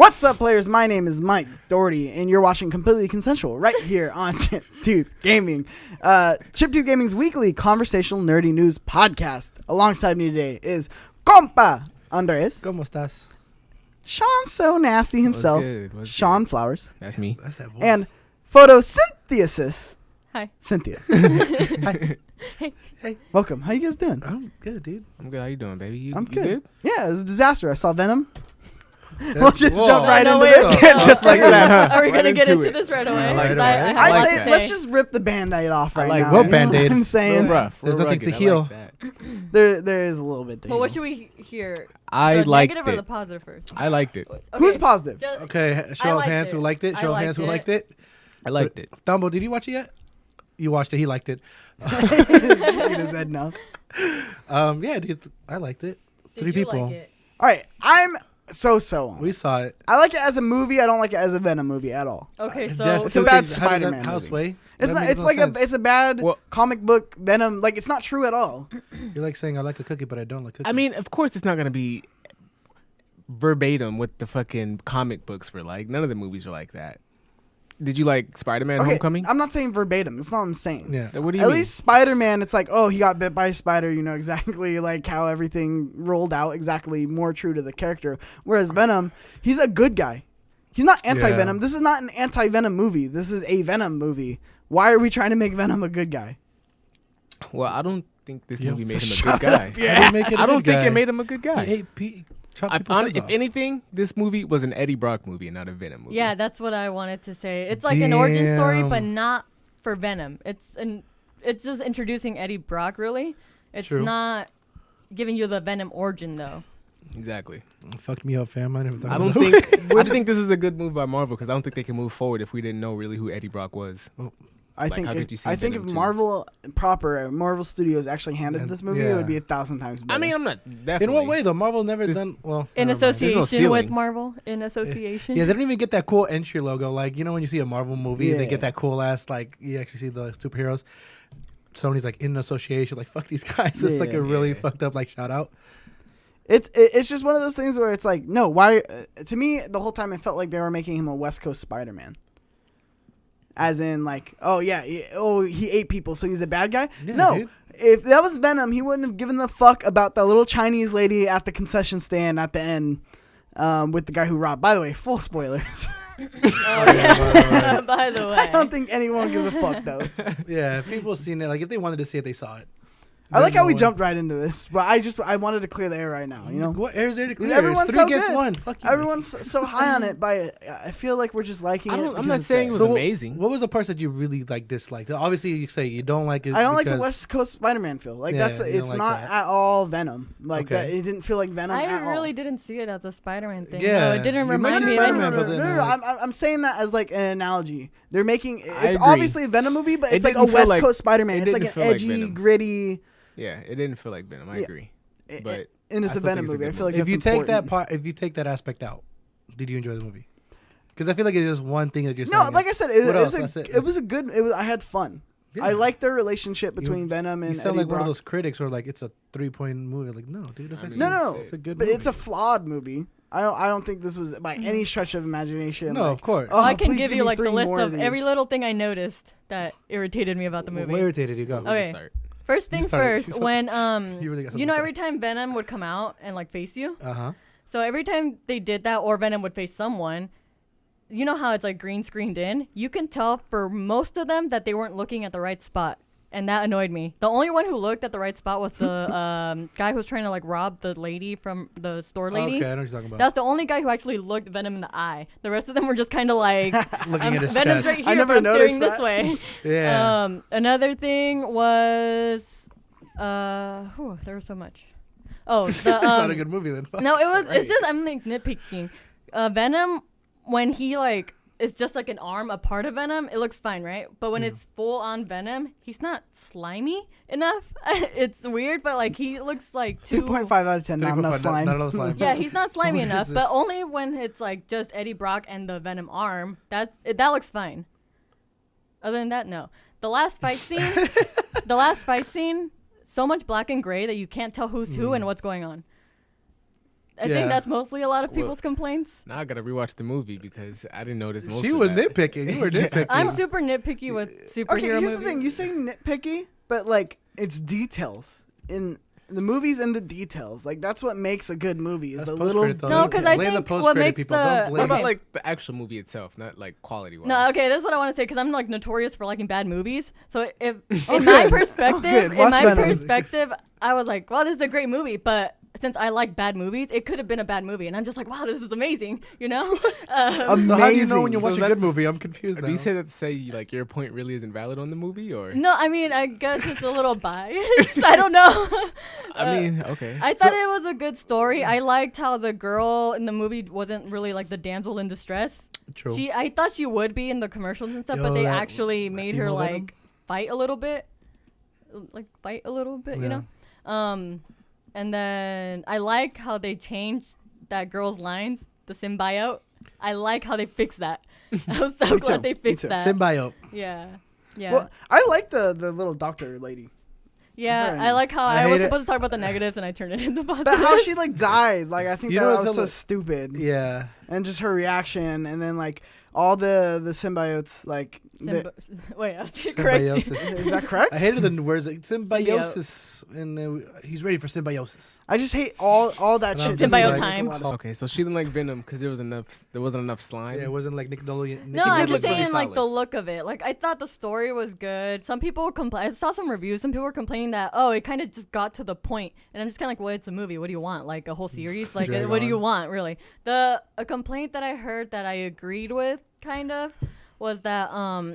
What's up, players? My name is Mike Doherty, and you're watching Completely Consensual right here on Chiptooth Gaming. Chiptooth Gaming's weekly conversational nerdy news podcast. Alongside me today is Compa Andres. ¿Cómo estás? Sean So Nasty himself. What's Shawn good? Flowers. That's me. That's that voice. And photosynthesis. Hi. Cynthia. Hi. Hey. Welcome. How you guys doing? I'm good, dude. I'm good. How you doing, baby? I'm you good. Yeah, it was a disaster. I saw Venom. That's- We'll just Whoa. jump right No, into wait, it. no. Just like that, huh? Are we Right going to get into into it. this right away? I like it. I I have I a lot say to let's just rip the Band-Aid off right like now. what you know Band-Aid? I'm saying Rough. There's We're nothing to rugged. I heal. like that. there is a little bit to Well, what heal. should we hear? I the liked negative or the it. positive first? I liked it. Okay, Who's positive? just- Okay, show I of liked hands it. who liked it. I Show of liked hands who it. liked it. I liked it. Tambo, did you watch it yet? You watched it. He liked it. Shaking his head no. Yeah, dude, I liked it. Did Three you people. Like it? All right, I'm so on. We saw it. I like it as a movie. I don't like it as a Venom movie at all. Okay, so That's it's two a bad things. How does that- Spider-Man How movie. sway? It's That not. makes It's no like sense. it's a bad Well- comic book Venom. Like it's not true at all. You're like saying I like a cookie, but I don't like cookies. I mean, of course, it's not gonna be verbatim what the fucking comic books were like. None of the movies were like that. Did you like Spider-Man: Okay, Homecoming? I'm not saying verbatim. That's not what I'm saying. yeah. What do you At mean? least Spider-Man, it's like, oh, he got bit by a spider. You know exactly like how everything rolled out. Exactly more true to the character. Whereas Venom, he's a good guy. He's not anti-Venom. Yeah. This is not an anti-Venom movie. This is a Venom movie. Why are we trying to make Venom a good guy? Well, I don't think this Yeah. movie made So him a good shut guy. up, I didn't make it a I don't good think guy. it made him a good guy. He ate chopped people's heads If off. anything, this movie was an Eddie Brock movie and not a Venom movie. Yeah, that's what I wanted to say. It's like an origin story, Damn. but not for Venom. It's just introducing Eddie Brock, really. It's True. not giving you the Venom origin, though. exactly. Fucked me up, fam. I never thought I don't about it. think I think this is a good move by Marvel because I don't think they can move forward if we didn't know really who Eddie Brock was. I Like, think how if, could you see I think if Venom too? Marvel Studios actually handed And- this movie, it yeah. would be 1,000 times better. I mean, I'm not definitely. In what way though? Marvel never This- done well. In never mind. association with ceiling. Marvel. In association. Yeah, they don't even get that cool entry logo. Like, you know, when you see a Marvel movie, Yeah. they get that cool ass, like, you actually see the superheroes. Sony's like in association, like, fuck these guys. It's like Yeah. a really Yeah. fucked up, like, shout out. It's just one of those things where it's like, no, why? To me, the whole time it felt like they were making him a West Coast Spider-Man. As in, like, oh yeah, he ate people, so he's a bad guy. Yeah, no, dude. if that was Venom, he wouldn't have given the fuck about the little Chinese lady at the concession stand at the end, with the guy who robbed. By the way, full spoilers. Oh, yeah. By the way. I don't think anyone gives a fuck though. Yeah, if people seen it, like, if they wanted to see it, they saw it. I like how we There's no jumped right into this, but I wanted to clear the air right now. one- You know, What air is there to clear? everyone's It's so 3 against good. 1. Fuck you. everyone's so high on it, but I feel like we're just liking it. I'm because not it's saying there. it was So what- amazing. What was the parts that you really, like, disliked? Obviously, you say you don't like it. I don't like the because- West Coast Spider-Man feel. Like Yeah, that's you don't it's like not that. at all Venom. Like Okay. that, it didn't feel like Venom at I all. really didn't see it as a Spider-Man thing. Yeah, No, it didn't you remind mentioned me of Spider-Man, anything. but then, No, like- I'm saying that as like an analogy. They're making it's agree. obviously a Venom movie, but It it's like a didn't feel West like- Coast Spider-Man. it It's like didn't an feel like edgy, Venom. gritty. Yeah, it didn't feel like Venom. I Yeah. agree. But And it's I a still Venom think it's a movie. I good feel like If that's you take that important. part, if you take that aspect out, did you enjoy the movie? Because I feel like it's just one thing that you're No, saying. like I said, What else? That's it was a good. I had fun. Yeah. I liked their relationship between Venom and You sound Eddie like one Brock. of those critics who are like, it's a 3-point movie. Like, no, dude, that's I actually mean, No, it's a good but movie. it's a flawed movie. I don't think this was by any stretch of imagination. No, like, of course. oh, I can please give me you like the 3 list more of these. every little thing I noticed that irritated me about the movie. What irritated you? Go. we'll just Okay. start. First You things started- first, when You really got something you know to say. every time Venom would come out and like face you, Uh-huh. so every time they did that or Venom would face someone, you know how it's like green screened in? You can tell for most of them that they weren't looking at the right spot. And that annoyed me. The only one who looked at the right spot was the guy who was trying to like rob the lady from the store lady. Okay, I know what you're talking about. That's the only guy who actually looked Venom in the eye. The rest of them were just kind of like, Looking at his Venom's chest. right here, I never but I'm noticed staring that. this way. Yeah. Another thing was, there was so much. Oh, the It's not a good movie then. no, it was. Right. It's just I'm like nitpicking. Venom, when he like it's just like an arm, a part of Venom, it looks fine, right? But when it's full on Venom, he's not slimy enough. It's weird, but like he looks like too. 2.5 out of 10. Not enough slime. Not enough slime. Yeah, he's not slimy What enough, is but this? only when it's like just Eddie Brock and the Venom arm. That looks fine. Other than that, no. The last fight scene, so much black and gray that you can't tell who's who and what's going on. I Yeah. think that's mostly a lot of Well, people's complaints. Now I gotta rewatch the movie because I didn't notice most She of was that. nitpicking. You were nitpicking. I'm super nitpicky with superhero Okay, here's movies. the thing. You say nitpicky, but like it's details in the movies and the details. Like that's what makes a good movie is That's the little post-credit, though. No, 'cause I Blame the think what post-credit makes people. the- Don't What blame about Okay. like the actual movie itself, not like quality wise? No, okay, that's what I want to say because I'm like notorious for liking bad movies. So if Oh, in my good. perspective, good. in Watch my Venom. perspective, I was like, wow, this is a great movie. But since I like bad movies, it could have been a bad movie, and I'm just like, wow, this is amazing. You know? So how do you know when you Amazing. watch So a good that's- movie? I'm confused Do now. you say that to say like your point really isn't valid on the movie, or? No, I mean, I guess it's a little biased. I don't know. I mean, okay. I thought it was a good story. I liked how the girl in the movie wasn't really like the damsel in distress. True. I thought she would be in the commercials and stuff, but Yo, they that actually made her emo Venom? like fight a little bit, you know. And then I like how they changed that girl's lines, the symbiote. I like how they fixed that. I was so Me glad too. they Me fixed too. that. Symbiote. Yeah. Yeah. Well, I like the little doctor lady, yeah, very I like how I I was hate it. supposed to talk about the negatives and I turned it into positive. but how she like died. Like I think You that know was what's so hella- stupid. Yeah. And just her reaction, and then like all the symbiotes, like Wait, I have to correct you. Symbiosis. is that correct? I hated the words like symbiosis, and he's ready for symbiosis. I just hate all that And shit. I'm doesn't Symbiote make a time. lot of- Okay, so she didn't like Venom because there wasn't enough slime. Yeah, it wasn't like Nickelodeon. No, did I'm look just really saying like solid. the look of it. Like I thought the story was good. Some people I saw some reviews. Some people were complaining that it kind of just got to the point. And I'm just kind of like, well, it's a movie. What do you want? Like a whole series? Like Drag what do you on. want really? A complaint that I heard that I agreed with kind of was that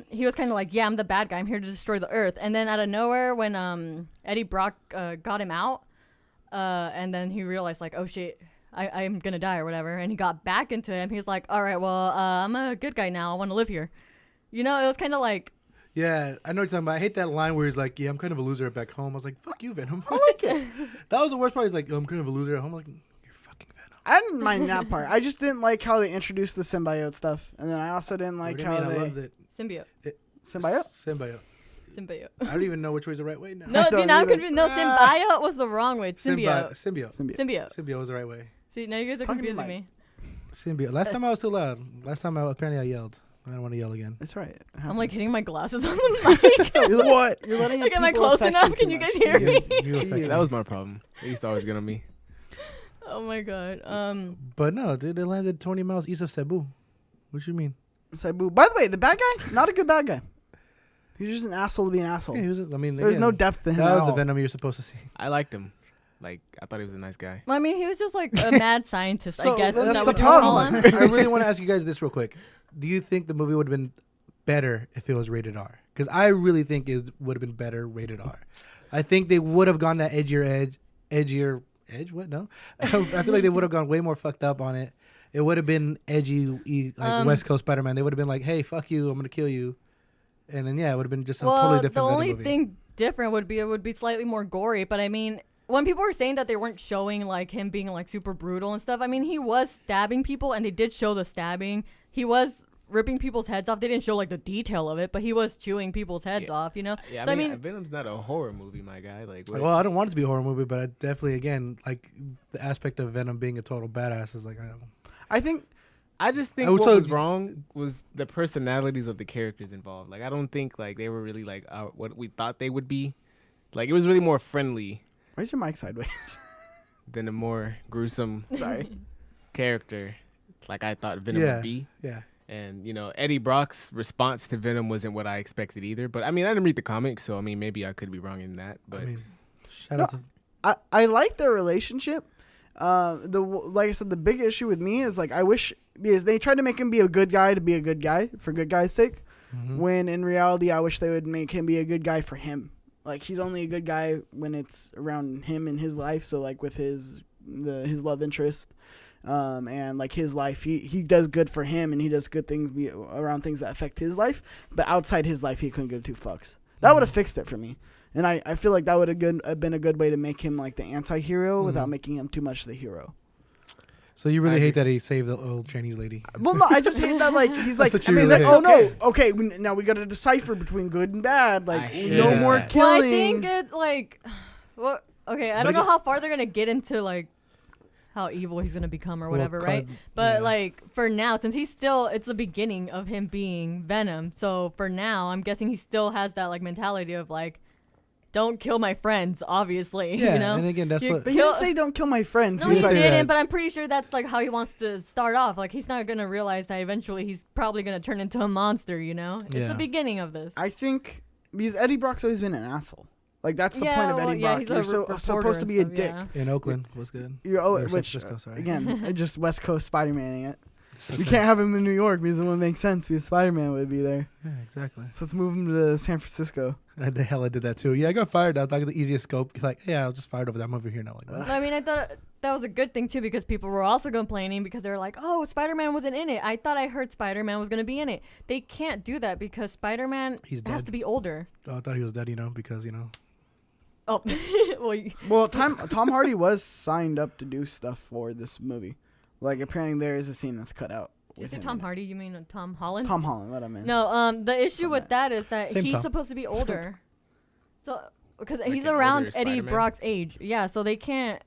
he was kind of like, yeah, I'm the bad guy. I'm here to destroy the earth. And then out of nowhere, when Eddie Brock got him out, and then he realized like, oh shit. I'm gonna die or whatever, and he got back into him. He was like, all right, well, I'm a good guy now. I want to live here. You know, it was kind of like, Yeah, I know what you're talking about. I hate that line where he's like, "Yeah, I'm kind of a loser back home." I was like, "Fuck you, Venom." That was the worst part. He's like, "I'm kind of a loser at home." I'm like, "You're fucking Venom." I didn't mind that part. I just didn't like how they introduced the symbiote stuff, and then I also didn't like What do you how mean? I they loved it. symbiote. symbiote. Symbiote. I don't even know which way's the right way now. No, I dude, don't now I'm either. confused. No, symbiote was the wrong way. Symbiote. Symbiote. Symbiote. Symbiote. Was the right way. See, now you guys are Talking to confusing Mike. me. Symbiote. Last time I was too loud. Last time apparently I yelled. I don't want to yell again. That's right. It I'm like happens. hitting my glasses on the mic. What? You're letting Like, am I people close affect enough? too Can you guys much. hear me? You affect Yeah. That was my problem. They used to always get on me. Oh my god. But no, dude, they landed 20 miles east of Cebu. What you mean? Sabu. By the way, the bad guy, not a good bad guy. He's just an asshole to be an asshole. Yeah, he was. I mean, There's again, no depth to him That at was the all. Venom you're supposed to see. I liked him. Like I thought he was a nice guy. I mean, he was just like a mad scientist, I guess. Is that's that the what you call problem. him? I really want to ask you guys this real quick. Do you think the movie would have been better if it was rated R? Because I really think it would have been better rated R. I think they would have gone that edgier. What? No, I feel like they would have gone way more fucked up on it. It would have been edgy, like West Coast Spider-Man. They would have been like, "Hey, fuck you, I'm gonna kill you," and then yeah, it would have been just a totally different. The Venom only movie. thing different would be slightly more gory. But I mean, when people were saying that they weren't showing like him being like super brutal and stuff, I mean, he was stabbing people, and they did show the stabbing. He was ripping people's heads off. They didn't show like the detail of it, but he was chewing people's heads off. You know. Yeah, So, I mean, Venom's not a horror movie, my guy. Like, what? Well, I don't want it to be a horror movie, but I definitely, again, like the aspect of Venom being a total badass is like, I don't know. I think I just think I would what tell was you- wrong was the personalities of the characters involved. Like, I don't think like they were really like what we thought they would be. Like, it was really more friendly where's your mic sideways? than a more gruesome Sorry. character, like I thought Venom Yeah. would be. Yeah. And Eddie Brock's response to Venom wasn't what I expected either. But I mean, I didn't read the comics, so I mean, maybe I could be wrong in that. But I mean, shout out to I like their relationship. Like I said, the big issue with me is like I wish because they tried to make him be a good guy to be a good guy for good guy's sake. Mhm. When in reality, I wish they would make him be a good guy for him. Like he's only a good guy when it's around him in his life. So like with his love interest, and like his life, he does good for him and he does good things around things that affect his life. But outside his life, he couldn't give two fucks. That would have fixed it for me. And I feel like that would have been a good way to make him like the anti-hero without making him too much the hero. So you really I hate agree. that he saved the old Chinese lady? Well, no, I just hate that like he's like, That's what you he's like, really oh hate. no, okay, now we got to decipher between good and bad. Like I no hate more that. killing. Well, I think it like, well, okay, I But don't know again- how far they're gonna get into like how evil he's gonna become or Well, whatever, right? Cod- But yeah. like for now, since it's the beginning of him being Venom. So for now, I'm guessing he still has that like mentality of like, don't kill my friends, obviously. Yeah, You know. and again, that's You- what. But he didn't say don't kill my friends. No, He he was say like, that. didn't, but I'm pretty sure that's like how he wants to start off. Like he's not gonna realize that eventually he's probably gonna turn into a monster. You know, it's Yeah. the beginning of this. I think because Eddie Brock's always been an asshole. Like that's the Yeah, point of well, Eddie yeah, Brock. he's a You're reporter supposed to and be a stuff, dick. yeah. In Oakland was good. You're Or San which Francisco, sorry. again, just West Coast Spider-Maning it. It's You okay. can't have him in New York because it wouldn't make sense because Spider-Man would be there. Yeah, exactly. So let's move him to San Francisco. The hell I did that too. Yeah, I got fired. I thought the easiest scope. Like, yeah, I was just fired over that. I'm over here now. Like, what? I mean, I thought that was a good thing too because people were also complaining because they were like, "Oh, Spider-Man wasn't in it. I thought I heard Spider-Man was gonna be in it." They can't do that because Spider-Man He's has dead. to be older. Oh, I thought he was dead, because, Oh, well, Well, Tom Hardy was signed up to do stuff for this movie. Like apparently there is a scene that's cut out. is with it him Tom in Hardy? You mean Tom Holland? Tom Holland, what I meant. No, the issue Tom with Matt. that is that Same he's Tom. supposed to be older. So, because Like he's an around older Eddie Spider-Man? Brock's age. Yeah, so they can't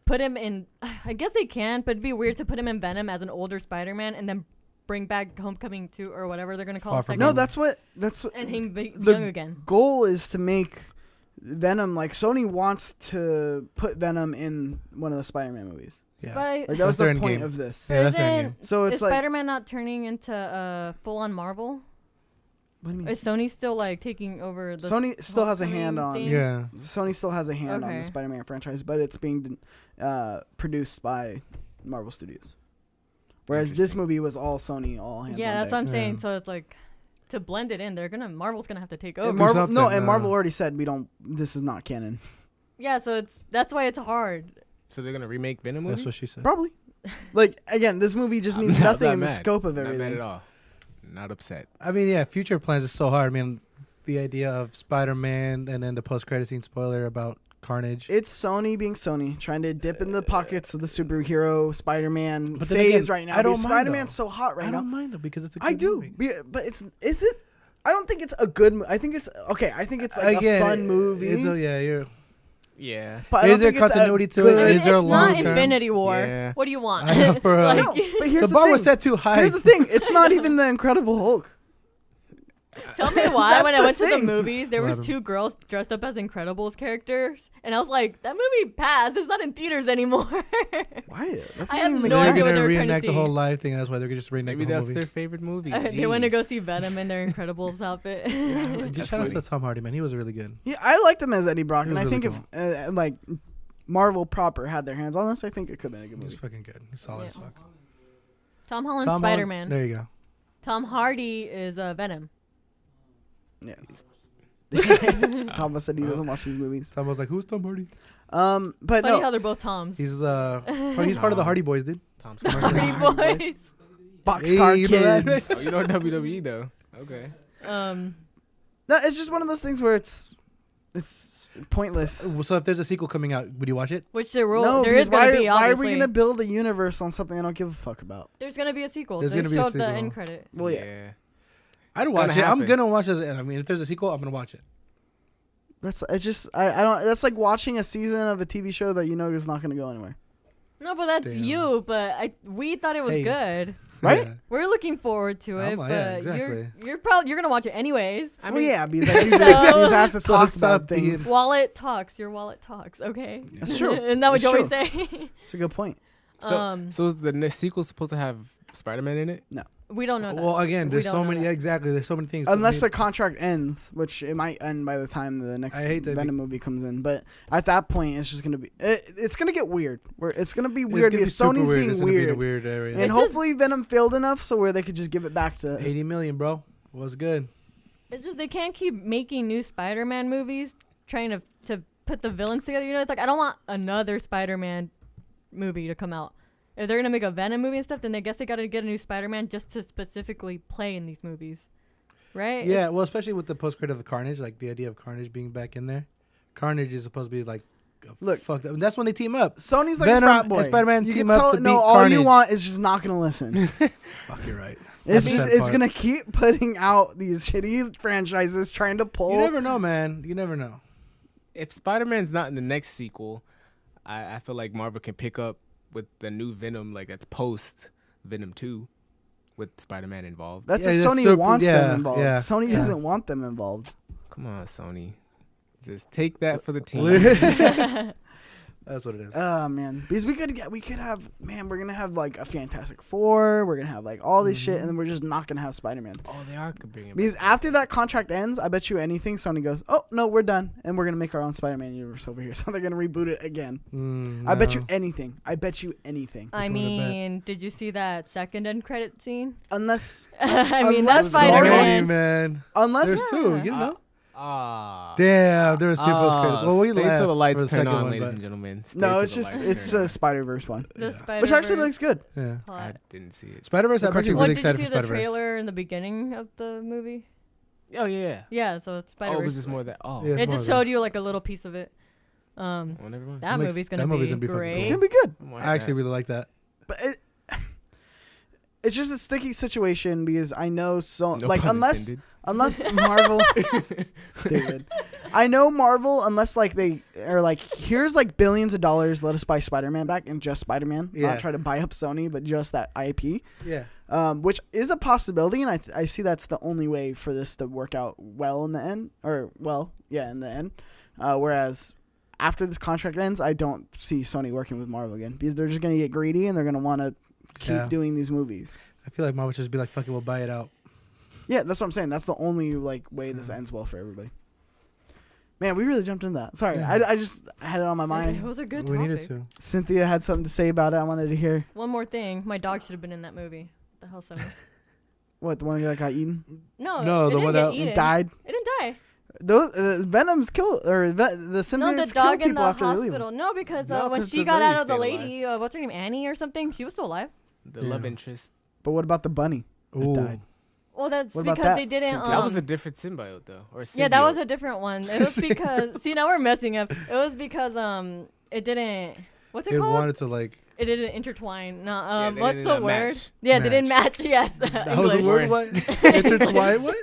put him in. I guess they can, but it'd be weird to put him in Venom as an older Spider-Man and then bring back Homecoming 2 or whatever they're going to call Far it. from No, Home. that's what And him be the young again. goal is to make Venom like Sony wants to put Venom in one of the Spider-Man movies. yeah. But Like that was That's their the end point game. of this. Yeah, that's their isn't- game. So it's is like Spider-Man not turning into full-on Marvel? what do you mean? Is Sony still like taking over the Sony still has a hand on Homecoming thing? Yeah. Sony still has a hand on Okay. the Spider-Man franchise, but it's being produced by Marvel Studios. Whereas this Interesting. movie was all Sony, all hands Yeah, on that's what deck. I'm saying. Yeah. So it's like to blend it in, Marvel's gonna have to take And over. Marvel, something, no, and Marvel uh, already said this is not canon. Yeah, so that's why it's hard. So they're gonna remake Venom movie? That's what she said. Probably. Like again, this movie just I'm means not nothing that in the mad. scope of Not mad everything. at all. Not upset. I mean, yeah, future plans is so hard. I mean, the idea of Spider-Man and then the post-credit scene spoiler about Carnage. It's Sony being Sony, trying to dip in the pockets of the superhero Spider-Man But then phase again, right now. I don't because mind, Spider-Man's though. so hot right I now. don't mind though because it's a good I do, movie. but is it? I don't think it's a good. I think it's okay. I think it's like a fun movie. It's you're. Yeah. but I Is don't there think it's a continuity to it? good- I mean, Is there a it's not long-term? Infinity War. Yeah. What do you want? I know, for I real. know, but here's The the bar thing. was set too high. Here's the thing. It's not even the Incredible Hulk. Tell me why That's when I the went to the thing. movies, there was What 2 girls dressed up as Incredibles characters, and I was like, that movie passed. It's not in theaters anymore. Why? That I have doesn't even make no they're idea what gonna they were trying to reenact the see. whole life thing. That's why they're just reenact Maybe the whole that's movie. their favorite movie. They went to go Jeez. see Venom in their Incredibles outfit. Just That's shout out funny. to Tom Hardy, man. He was really good. Yeah, I liked him as Eddie Brock, He and I was think really if like Marvel proper had their hands on this, I think it could have been a good He's movie. fucking good. He's solid Yeah. as fuck. Tom Holland's Tom Holland- Spider-Man. There you go. Tom Hardy is Venom. Yeah. Thomas said he doesn't watch these movies. Tom was like, "Who's Tom Hardy?" But Funny no, how they're both Toms. He's he's part of the Hardy Boys, dude. Tom's Hardy Hardy Boys. Boxcar you know that? Kids. Oh, you know WWE though. Okay. No, it's just one of those things where it's pointless. So if there's a sequel coming out, would you watch it? Which there will. No, there because is going to be, why are we obviously. gonna build a universe on something I don't give a fuck about? There's going to be a sequel. There's They gonna be a showed the sequel. end credit. Well, yeah. I'd It's watch gonna it. I'm happen. gonna watch it. I mean, if there's a sequel, I'm gonna watch it. That's it's just I don't. That's like watching a season of a TV show that you know is not gonna go anywhere. No, but that's Damn. you. But we thought it was Hey. good. Right? Yeah. We're looking forward to it. I'm But like, yeah, exactly. you're gonna watch it anyways. I Well, mean, yeah, because I do this because I have to So talk it's about not things. being- Wallet talks. Your wallet talks. Okay. That's true. Isn't that what It's you always true. say? It's a good point. So is the next sequel supposed to have Spider-Man in it? We don't know that. Well, again, We there's don't so know many. that. Yeah, exactly. There's so many things. Unless I the contract ends, which it might end by the time the next I hate that Venom movie comes in. But at that point, it's just gonna be it's gonna get weird. Where it's gonna be weird because Sony's being It's gonna be in a weird, weird area. and It's just- hopefully Venom failed enough so where they could just give it back to. 80 million, bro. Was good. It's just they can't keep making new Spider-Man movies trying to put the villains together. You know, it's like I don't want another Spider-Man movie to come out. If they're gonna make a Venom movie and stuff, then I guess they gotta get a new Spider-Man just to specifically play in these movies, right? Yeah, well, especially with the post credit of Carnage, like the idea of Carnage being back in there. Carnage is supposed to be like, Look. fucked up. That's when they team up. Sony's like Venom a frat and boy. Spider-Man you team can up tell to no, beat all you Carnage. want is just not gonna listen. Fuck, you're right. It's That's just that it's part. gonna keep putting out these shitty franchises trying to pull. You never know, man. You never know. If Spider-Man's not in the next sequel, I feel like Marvel can pick up with the new Venom, like that's post Venom 2 with Spider-Man involved. That's Yeah, if that's Sony super- wants yeah, them involved. yeah, Sony yeah. doesn't want them involved. Come on, Sony. Just take that for the team. That's what it is. Oh man, because we're gonna have like a Fantastic Four. We're gonna have like all this shit, and then we're just not gonna have Spider-Man. Oh, they are bringing Because after that contract ends, I bet you anything, Sony goes, oh no, we're done, and we're gonna make our own Spider-Man universe over here. So they're gonna reboot it again. I bet you anything. I I mean, did you see that second end credit scene? Unless I mean, Unless that's Spider-Man. man. unless There's two. You didn't know? Ah. Damn, there was two post credits. Well, we stay left till the for lights the turn second on, one, ladies but- and gentlemen. Stay no, till it's the just lights it's turn a on. Spider-Verse one, The Yeah. Spider-Verse which actually looks good. Yeah. plot. I didn't see it. Spider-Verse, I'm actually Well, really did you excited see for the Spider-Verse. trailer in the beginning of the movie? Oh yeah. Yeah, so it's Spider-Verse. Oh, was this more that? Oh, Yeah. It It's just more of showed you like a little piece of it. well, never mind. That Makes- movie's that gonna movie's be gonna be fucking great. It's cool. gonna be good. I'm watching I actually that. really like that. But it's just a sticky situation because I know No like pun unless intended. Marvel stupid. I know Marvel unless like they are like here's like billions of dollars, let us buy Spider-Man back and just Spider-Man, Yeah. not try to buy up Sony, but just that IP. Yeah. Which is a possibility, and I see that's the only way for this to work out well in the end, in the end. Whereas after this contract ends, I don't see Sony working with Marvel again because they're just gonna get greedy and they're gonna want to keep doing these movies. I feel like Marvel should just be like, fuck it, we'll buy it out. Yeah, that's what I'm saying. That's the only like way this ends well for everybody. Man, we really jumped into that. Sorry, Yeah. I just had it on my It mind. was a good We topic. needed to. Cynthia had something to say about it. I wanted to hear. One more thing, my dog should have been in that movie. What the hell, Sony? What, the one that got eaten? No, No, it the didn't one get that eaten. Died? It didn't die. Those Venom's killed, or the symbiotes No, the kill dog in people the after they leave. hospital. No, because No, when 'cause she the got out lady of the stayed lady, what's her name, Annie or something, she was still alive. The Yeah. love interest. But what about the bunny that Ooh. died? Well, that's What about because that, they didn't. Cynthia? That was a different symbiote though, or Yeah, that was symbiote. a different one. It was because see now we're messing up. It was because it didn't. What's it It called? wanted to like. It didn't intertwine. No, Yeah, they what's did the not word? match. Yeah, they didn't Match. match. Yes, That was a English. word. What? Intertwine. What?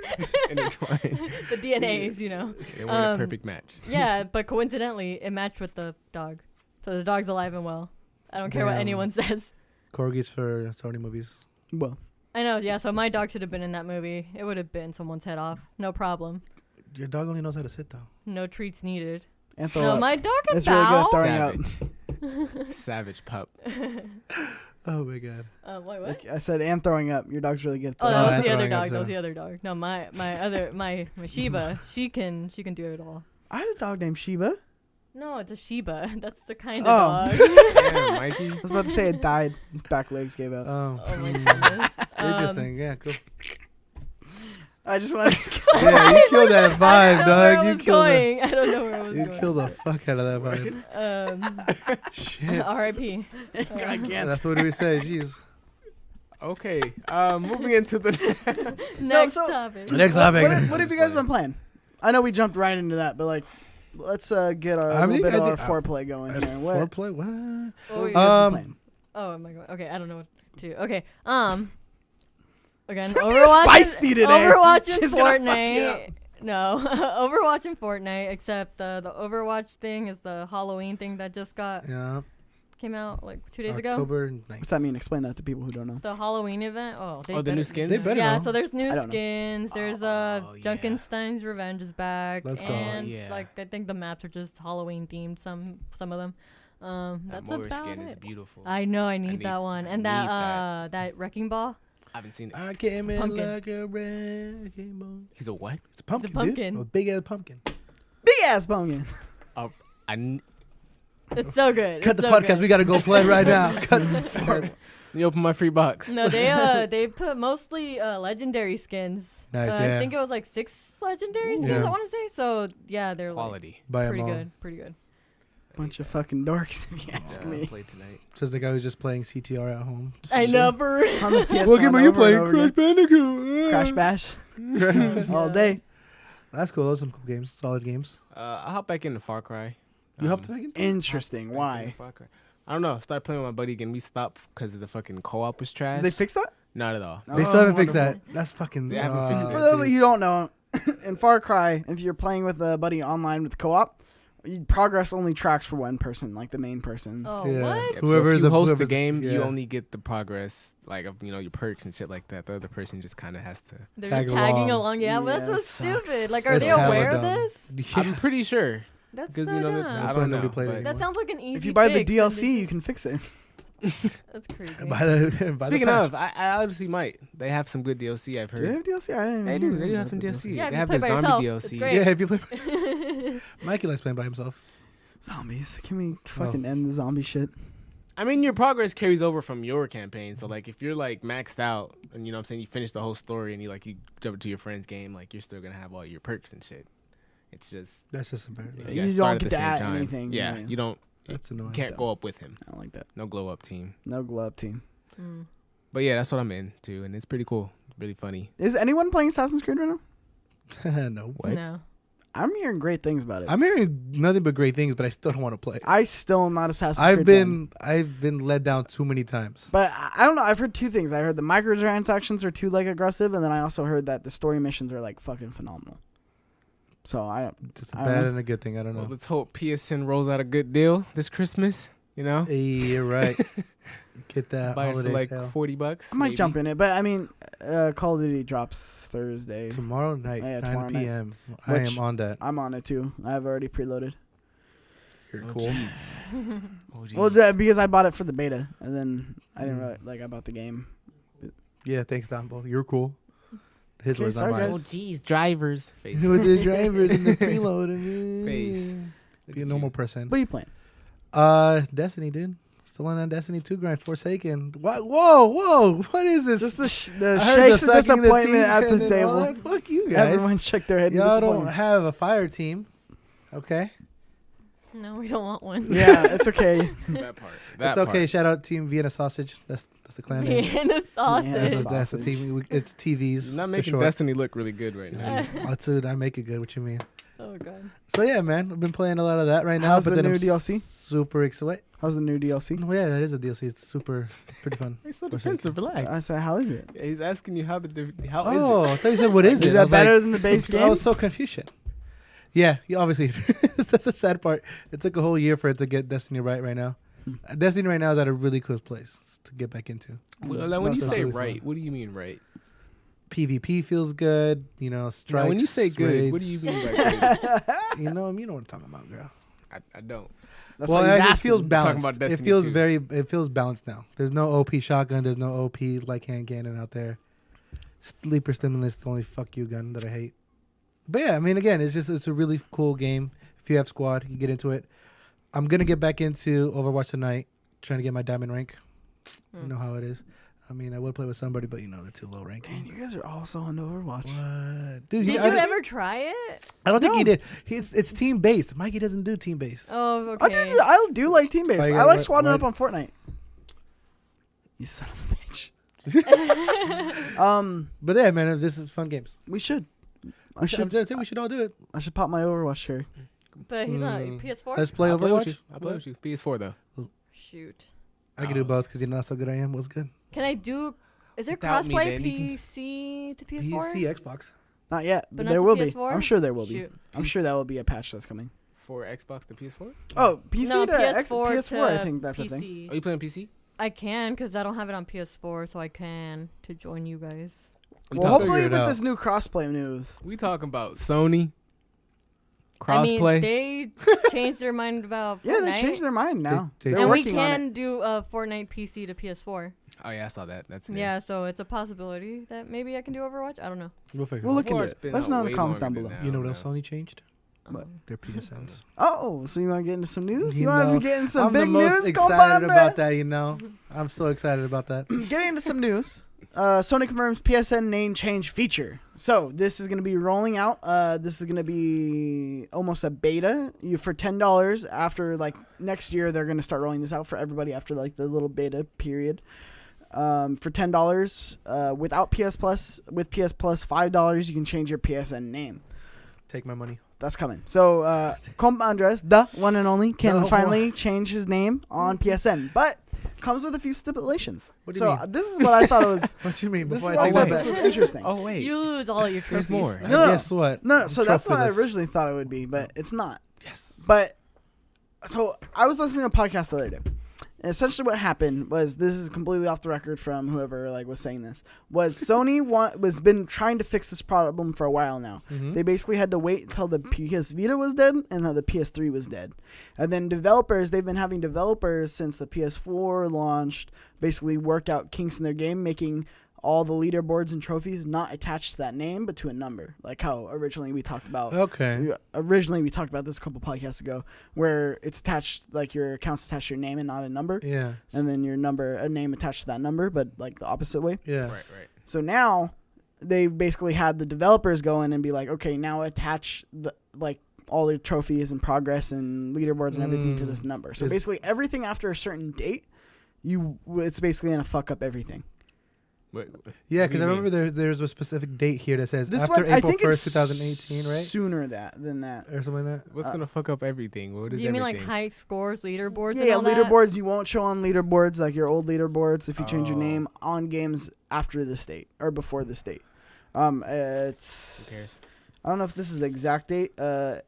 intertwined. The DNAs, you know. It wasn't a perfect match. Yeah, but coincidentally, it matched with the dog. So the dog's alive and well. I don't care what Damn. anyone says. Corgis for Sony movies. Well, I know, yeah, so my dog should have been in that movie. It would have been someone's head off. No problem. Your dog only knows how to sit though. No treats needed. and throw No, up. my dog can It's really good at bow. throwing out. Savage. Savage pup. Oh my god. Wait, what? I said and throwing up. Your dog's really good at Oh, throwing that up. was the throwing other up dog. That was too. the other dog. No, my Shiba. She can do it all. I had a dog named Sheba. No, it's a Shiba. That's the kind Oh. of dog. Damn, Mikey. I was about to say it died. His back legs gave out. Oh. Oh my goodness. Interesting. Yeah. Cool. I just want Yeah, you killed that I vibe, don't know where dog. I You was killed that. going. I don't know where I was You going. killed the fuck out of that vibe. Shit. R.I.P. I can't. That's what do we say? Jeez. Okay. Moving into the. Next so- topic. Next topic. What have you guys been playing? I know we jumped right into that, but like, let's get our I little mean, bit I of our think- foreplay going here. What Foreplay? What? What were have you you guys guys- been playing? Oh, am I going? Okay, I don't know what to. Okay. Again, Cynthia's Overwatch. feisty today. Overwatch and She's gonna fuck you Fortnite. No, Overwatch and Fortnite. Except the Overwatch thing is the Halloween thing that just came out like 2 days ago. October 9th. What's that mean? Explain that to people who don't know. The Halloween event. Oh, they Oh, the better- new skins. They better Yeah, know. so there's new I don't know. skins. There's Oh, yeah. Junkenstein's Revenge is back. Let's go. And Yeah. like I think the maps are just Halloween themed. Some of them. That That's Moira about skin it. is beautiful. I know. I need need- that one. I And need that wrecking ball. I haven't seen it. I came in Pumpkin. like a wrecking ball. He's a what? It's a pumpkin, pumpkin. dude. A big ass pumpkin. Big ass pumpkin. It's so good. Cut It's the so podcast. good. We gotta go play right now. Cut. You open my free box. No, they put mostly legendary skins. Nice, I yeah. think it was like 6 legendary skins. Yeah. I want to say. So yeah, they're like Quality. Buy 'em pretty all. good. Pretty good. Bunch of fucking dorks, if you ask Yeah, me. play tonight. Says the guy who's just playing CTR at home. I know, for real. On the PS1 What game are you over and playing? over Crash again. Bandicoot. Crash Bash. All day. That's cool. Those are some cool games. Solid games. I'll hop back into Far Cry. You hopped back in? Interesting. Back into Why? Far Cry. I don't know. Started playing with my buddy again. We stopped because the fucking co-op was trash. Did they fix that? Not at all. They Oh, still haven't fixed wonderful. that. That's fucking. They haven't fixed For it. those of you who don't know, in Far Cry, if you're playing with a buddy online with co-op, progress only tracks for one person, like the main person. Oh, Yeah. what? Yeah, Whoever so is if you a- host the whoever's- game, you yeah. only get the progress, like of your perks and shit like that. The other person just kind of has to. They're Tag just tagging along. along. Yeah, but Yeah, that's so it sucks. stupid. Like, are That's they hella aware of dumb. this? I'm pretty sure That's because so you know dumb. I That's why don't nobody know. played it but- anymore. That sounds like an easy If you buy the fix, and DLC, they you just- can fix it. That's crazy. By the Speaking patch. of, I honestly might. They have some good DLC. I've Do they heard. have DLC? I didn't They even do. They do hear have about some the DLC. Yeah, if They you have play the by zombie yourself, it's DLC. great. Yeah, if you play, Mikey likes playing by himself. Zombies. Can we fucking end the zombie shit? I mean, your progress carries over from your campaign. So, like, if you're, like, maxed out and, you know what I'm saying, you finish the whole story and you jump into your friend's game, like, you're still going to have all your perks and shit. It's just... That's just embarrassing. You guys don't start at get the to same add time. anything, Yeah, yeah. you don't... That's You annoying. can't go up with him. I don't like that. No glow up team. No glove team. Mm. But, yeah, that's what I'm into, and it's pretty cool. Really funny. Is anyone playing Assassin's Creed right now? No. What? No. I'm hearing great things about it. I'm hearing nothing but great things, but I still don't want to play. I still am not Assassin's Creed fan. I've been let down too many times. But I don't know. I've heard two things. I heard the microtransactions are too like aggressive, and then I also heard that the story missions are like fucking phenomenal. So I don't. It's a I don't bad know. and a good thing. I don't Well, know. let's hope PSN rolls out a good deal this Christmas, you know? Hey, you're right. Get that Buy it for holiday like sale. $40. I might maybe. jump in it, but I mean, Call of Duty drops Thursday. Tomorrow night, Yeah, 9 tomorrow night. p.m. I Which- am on that. I'm on it too. I've already preloaded. You're Oh, cool. jeez. Oh, Well, jeez. because I bought it for the beta, and then I didn't Mm. really like. I bought the game. Yeah, thanks, Tambo. You're cool. His Okay, words, not sorry, mine. Oh, jeez. Drivers. Face. With the drivers and the preload and Face. Be a normal person. What are you playing? Destiny, dude. Still on that Destiny 2 grind. Forsaken. What? Whoa. What is this? Just the I heard shakes the of sucking the disappointment teeth at and the then all table. that. Fuck you guys. Everyone shook their head in Y'all don't disappointment. have a fire team. Okay. No, we don't want one. Yeah, it's okay. That part. It's okay. Shout out Team Vienna Sausage. That's the clan name. Vienna sausage. Yes. That's the team. It's TVs. You're not for making short. Destiny look really good right now. Oh, dude, I make it good. What you mean? Oh god. So yeah, man, I've been playing a lot of that right now. How's but the then new I'm DLC? super excited. How's the new DLC? Oh yeah, that is a DLC. It's pretty fun. He's so Forsaken. defensive. Relax. I said, how is it? Yeah, he's asking you how how Oh, is I thought you said what is it? Is I that was like, better than the base I game? was so confused. Shit. Yeah, obviously. That's a sad part. It took a whole year for it to get Destiny right now. Destiny right now is at a really close place to get back into. Well, like, when you That's say really right, fun. what do you mean right? PvP feels good. You know, strikes. Now, when you say good, what do you mean by good? You know what I'm talking about, girl. I don't. That's well, what he's it asking. feels Talking balanced. about It Destiny feels 2. it feels balanced now. There's no OP shotgun. There's no OP like hand cannon out there. Sleeper stimulus, the only fuck you gun that I hate. But yeah, I mean, again, it's a really cool game. If you have squad, you get into it. I'm gonna get back into Overwatch tonight, trying to get my diamond rank. You know how it is. I mean, I would play with somebody, but you know they're too low ranking. Man, you guys are also on Overwatch. What, dude? Did you ever try it? I don't think he No. did. It's team based. Mikey doesn't do team based. Oh, I okay. do like team based. Why- I like why- squadding why- up on Fortnite. You son of a bitch. But yeah, man, this is fun games. We should. I I'm should. saying we should all do it. I should pop my Overwatch cherry. But he's not Mm. PS4. Let's play I'll play with Overwatch. you. I'll play with you. PS4 though. Shoot. I can do both because you know how so good I am. What's good? Can I do? Is there Without me, crossplay then you can- PC to PS4? PC, Xbox. Not yet, But but not there to will be. PS4? I'm sure there will be. Shoot. I'm sure that will be a patch that's coming. For Xbox to PS4? Oh, PC No, to PS4. I to think that's a thing. PC. Are you playing PC? I can because I don't have it on PS4, so I can to join you guys. We Well, talking- hopefully figure it with out. this new crossplay news. We talking about Sony I crossplay. mean, they changed their mind about Yeah, they Fortnite, changed their mind now. They- They're and we working on it. can do Fortnite PC to PS4. Oh yeah, I saw that. That's new. Yeah, so it's a possibility that maybe I can do Overwatch. I don't know. We'll figure We'll it look out. into It's it. been Let us out know in the way comments down longer below. than You know what now. else Sony changed? What? Their PSNs. Oh, so you want to get into some news? You, You want know, to get into some I'm big the most news? excited about Compadre? that, you know. I'm so excited about that. Getting into some news. Sony confirms PSN name change feature. So this is going to be rolling out. This is going to be almost a beta. For $10 after like next year, they're going to start rolling this out for everybody after like the little beta period. For $10 without PS Plus, with PS Plus $5, you can change your PSN name. Take my money. That's coming. So, Comp Andres, the one and only, can The finally change his name on PSN, but comes with a few stipulations. What do you So mean? this is what I thought it was. What you mean? This, is Before what I I take thought that this back. was interesting. Oh wait. Use all your trophies. There's more. No, no. Guess what? No, so I'm that's what I trophyless. originally thought it would be, but it's not. Yes. But so I was listening to a podcast the other day. And essentially what happened was, this is completely off the record from whoever was saying this, was Sony was been trying to fix this problem for a while now. Mhm. They basically had to wait until the PS Vita was dead and the PS3 was dead. And then they've been having developers since the PS4 launched basically work out kinks in their game, making all the leaderboards and trophies not attached to that name but to a number, like how originally we talked about. Okay. Originally we talked about this a couple podcasts ago, where it's attached, like your account's attached to your name and not a number, Yeah. and then your number, a name attached to that number, but like the opposite way. Yeah. Right. So now they basically had the developers go in and be like, okay, now attach the all the trophies and progress and leaderboards and everything to this number. So basically everything after a certain date, it's basically gonna fuck up everything. Yeah, because I remember there's a specific date here that says This after one, I April think 1st, it's 2018, right? Sooner than that. Or something like that. What's gonna fuck up everything? What is Do you mean like everything? high scores, leaderboards? Yeah, and all leaderboards. You won't show on leaderboards, like your old leaderboards, if you change your Oh. name on games after this date or before this date. It's Who cares? I don't know if this is the exact date,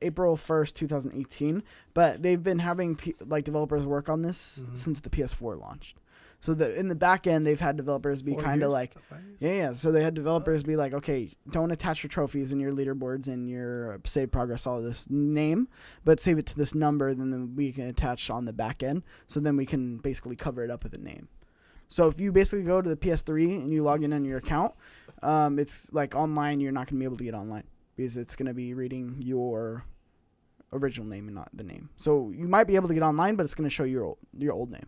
April 1st, 2018, but they've been having developers work on this since the PS4 launched. So in the back end, they've had developers be 4 kind of years? like, 5 years? yeah. So they had developers be like, okay, don't attach your trophies and your leaderboards and your save progress, all of this name, but save it to this number. Then we can attach on the back end. So then we can basically cover it up with a name. So if you basically go to the PS3 and you log in on your account, it's like online. You're not going to be able to get online because it's going to be reading your original name and not the name. So you might be able to get online, but it's going to show your old name,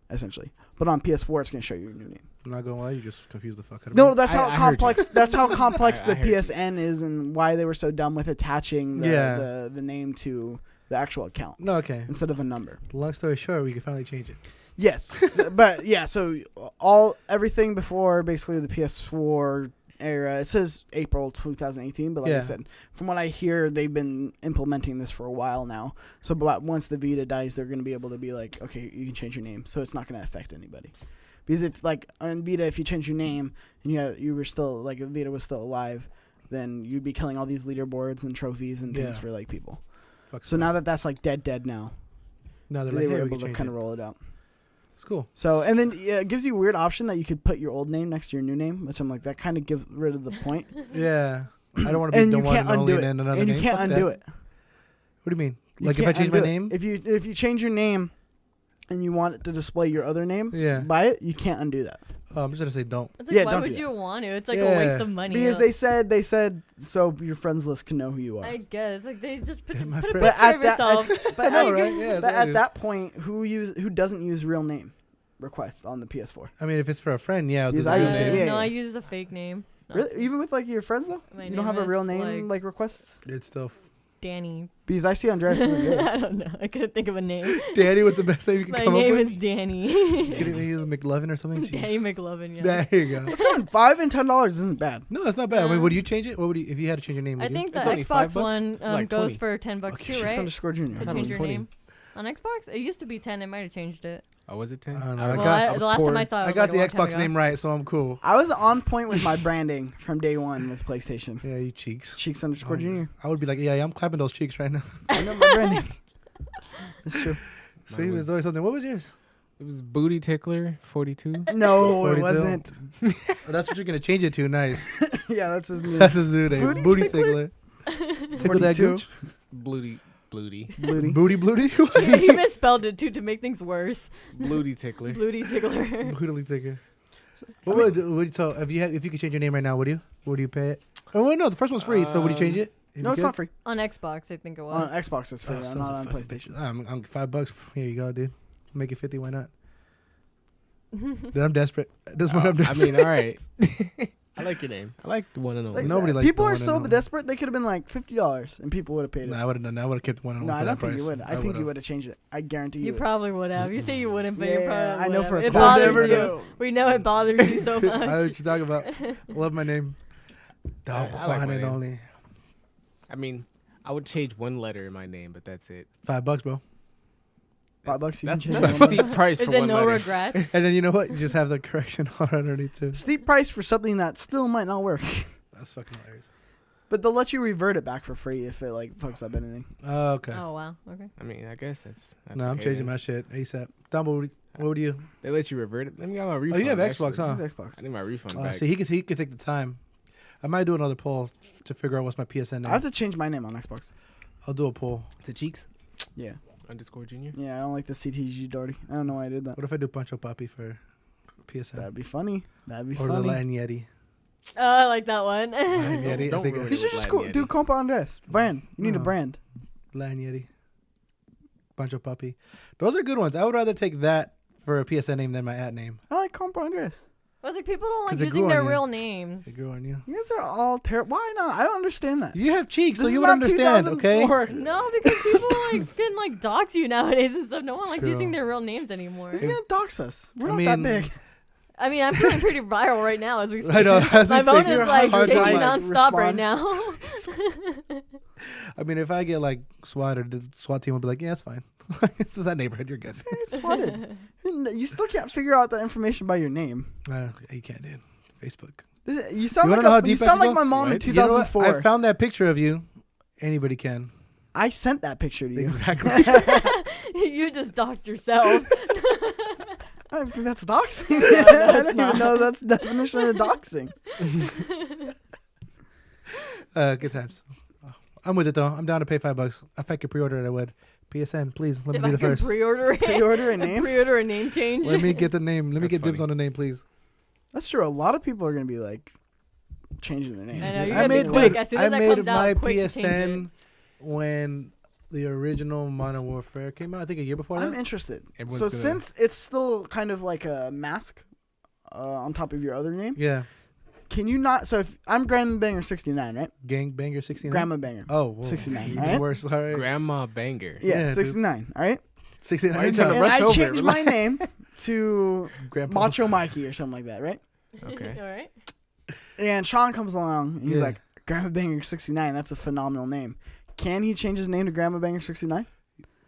essentially. But on PS4, it's going to show you your new name. I'm not gonna lie, you just confused the fuck out of No, me. that's how I heard complex. That's how complex I the heard you. PSN is, and why they were so dumb with attaching the name to the actual account No, okay. instead of a number. Long story short, we can finally change it. Yes, but yeah. So everything before basically the PS4 era. It says April 2018, but like I said, from what I hear, they've been implementing this for a while now. So, but once the Vita dies, they're going to be able to be like, okay, you can change your name, so it's not going to affect anybody. Because if like on Vita, if you change your name and you were still like if Vita was still alive, then you'd be killing all these leaderboards and trophies and things for like people. So now that that's like dead now, no, they're they like, were hey, we able can to change kind it. of roll it out. It's cool. So and then it gives you a weird option that you could put your old name next to your new name, which I'm like that kind of gives rid of the point. Yeah, I don't want to be And the you one can't and only undo it. then another And name. you can't Fuck undo that. it. What do you mean? You Like if I can't change my undo it. name? If you change your name and you want it to display your other name, Yeah. by it, you can't undo that. Oh, I'm just gonna say don't. It's like, Yeah, why don't would do you want to? It's like Yeah. a waste of money. Because they said so your friends list can know who you are. I guess like they just put, My put a friend- picture But of at that- yourself. but I know, at- right? Yeah. But at that point, who doesn't use real name requests on the PS4? I mean, if it's for a friend, yeah. I'll do Because the I real use it, name. yeah. No, I use a fake name. No, Really? Even with like your friends though, my you don't name have a real is, name like requests. It's still. Danny. Because I see Andreas. I don't know. I couldn't think of a name. Danny was the best name you could My come up name with. is Danny. Could he use McLovin or something? Danny Jeez. McLovin. Yeah. There you go. It's going $5 and $10 isn't bad. No, it's not bad. I mean, would you change it? What would you if you had to change your name? I Would you? think the It's only $5 Xbox one It's like goes 20. for $10 Okay, too, she's right? Underscore Junior. To thought it was change your 20. name on Xbox. It used to be 10. They might have changed it. Oh, was it 10? I don't know. I I don't Well, got- know. I, was the last poor. time I saw it, I was got like the a long time Xbox ago. name right, so I'm cool. I was on point with my branding from day one with PlayStation. Yeah, you cheeks. Cheeks underscore Oh, Junior. I would be like, yeah, I'm clapping those cheeks right now. I know my branding. It's true. So Mine he was was- doing something. What was yours? It was Booty Tickler 42. No, it 42. wasn't. Oh, that's what you're gonna change it to. Nice. Yeah, that's his new. That's his new name. Booty Booty tickler? tickler. Tickle that 42. gooch. Blooty. Booty. Booty blooty. He misspelled it too to make things worse. Blooty Tickler. Bloody tickler. Booty tickler. What would so if you could change your name right now, would you? Would you pay it? Oh wait, no, the first one's free. So would you change it? If No, you it's could? not free. On Xbox, I think it On was. Xbox, it's free. Oh, not sons of on fucking PlayStation. bitches. I'm $5. Here you go, dude. Make it 50. Why not? Then I'm desperate. This one I'm I desperate. mean, all right. I like your name. I like the one and only. Like, Nobody likes people the are one so and only. desperate. They could have been like $50, and people would have paid it. Nah, I would have done that. I would have kept one on No, one I for don't that think price. you would. I think would've. you would have changed it. I guarantee You you. probably would have. You say you wouldn't, but you Yeah, probably I know would for a have. It fact. I'll bothers never you. know. We know it bothers you so I know much. what you're talking about. Love my name. The I like one my and name. only. I mean, I would change one letter in my name, but that's it. $5, bro. $5 you can That's change a it. steep price Is for it one no letter. regrets? And then you know what? You just have the correction underneath too. Steep price for something that still might not work. That's fucking hilarious. But they'll let you revert it back for free if it like fucks up anything. Oh, okay. Oh wow. Okay. I mean, I guess that's No, I'm okay changing then. my shit ASAP. Tambo, what would you? They let you revert it. Let me get my Oh, refund. you have Xbox, actually. huh? Use Xbox. I need my refund Oh, back. see, he could take the time. I might do another poll to figure out what's my PSN name. I have to change my name on Xbox. I'll do a poll. The cheeks Yeah. _Junior. Yeah, I don't like the CTG Doherty. I don't know why I did that. What if I do Pancho Papi for PSN? That'd be funny. That'd be Or the funny. Latin Yeti. Oh, I like that one. Latin Yeti. I Don't think ruin You it. should just Latin do Yeti. Compa Andres. Brand. You need a No. brand. Latin Yeti. Pancho Papi. Those are good ones. I would rather take that for a PSN name than my ad name. I like Compa Andres. I was like, people don't like 'Cause it using grew their on you. real names. They grew on you. You guys are all terrible. Why not? I don't understand that. You have cheeks, so This you is would not understand, okay? 2004. No, because people like can like dox you nowadays and stuff. No one likes True. using their real names anymore. Who's gonna dox us? We're I not that mean, big. I mean, I'm feeling pretty viral right now as we speak. I know. As we My phone speak, is like hard to, shaking like, nonstop right respond. now. I mean, if I get like SWAT or the SWAT team will be like, yeah, it's fine. It's just that neighborhood, you're good. It's swatted. You still can't figure out that information by your name. You can't, dude. Facebook. You sound You wanna like know how you deep I sound can like go? my mom in Right? You know what? 2004. I found that picture of you. Anybody can. I sent that picture to you. Exactly. You just doxed yourself. I think that's doxing. No, I it's don't not. even know that's the definition of doxing. Good times. I'm with it though. I'm down to pay $5. If I could pre-order it, I would. PSN, please let me If be I the can first. pre-order it. Pre-order a name? Pre-order a name change. Let me get the name. Let me That's get dibs funny. on the name, please. That's true. A lot of people are gonna be like changing their name. I know, dude. you're gonna be quick. As soon as I that made comes my out, quick to change PSN when the original Modern Warfare came out. I think a year before I'm that. interested. Everyone's So gonna- since it's still kind of like a mask on top of your other name, Yeah. can you not? So if I'm Grandma Banger 69, right? Gang Banger 69. Grandma Banger. Oh, whoa. 69, Even alright? worse. All right. Grandma banger. Yeah, Yeah, dude. 69. All right. 69. Why are you trying to And rush I over it? changed my Relax. name to Grandpa. Macho Mikey or something like that, right? Okay. All right. And Shawn comes along and he's Yeah. like, Grandma Banger 69. That's a phenomenal name. Can he change his name to Grandma Banger 69?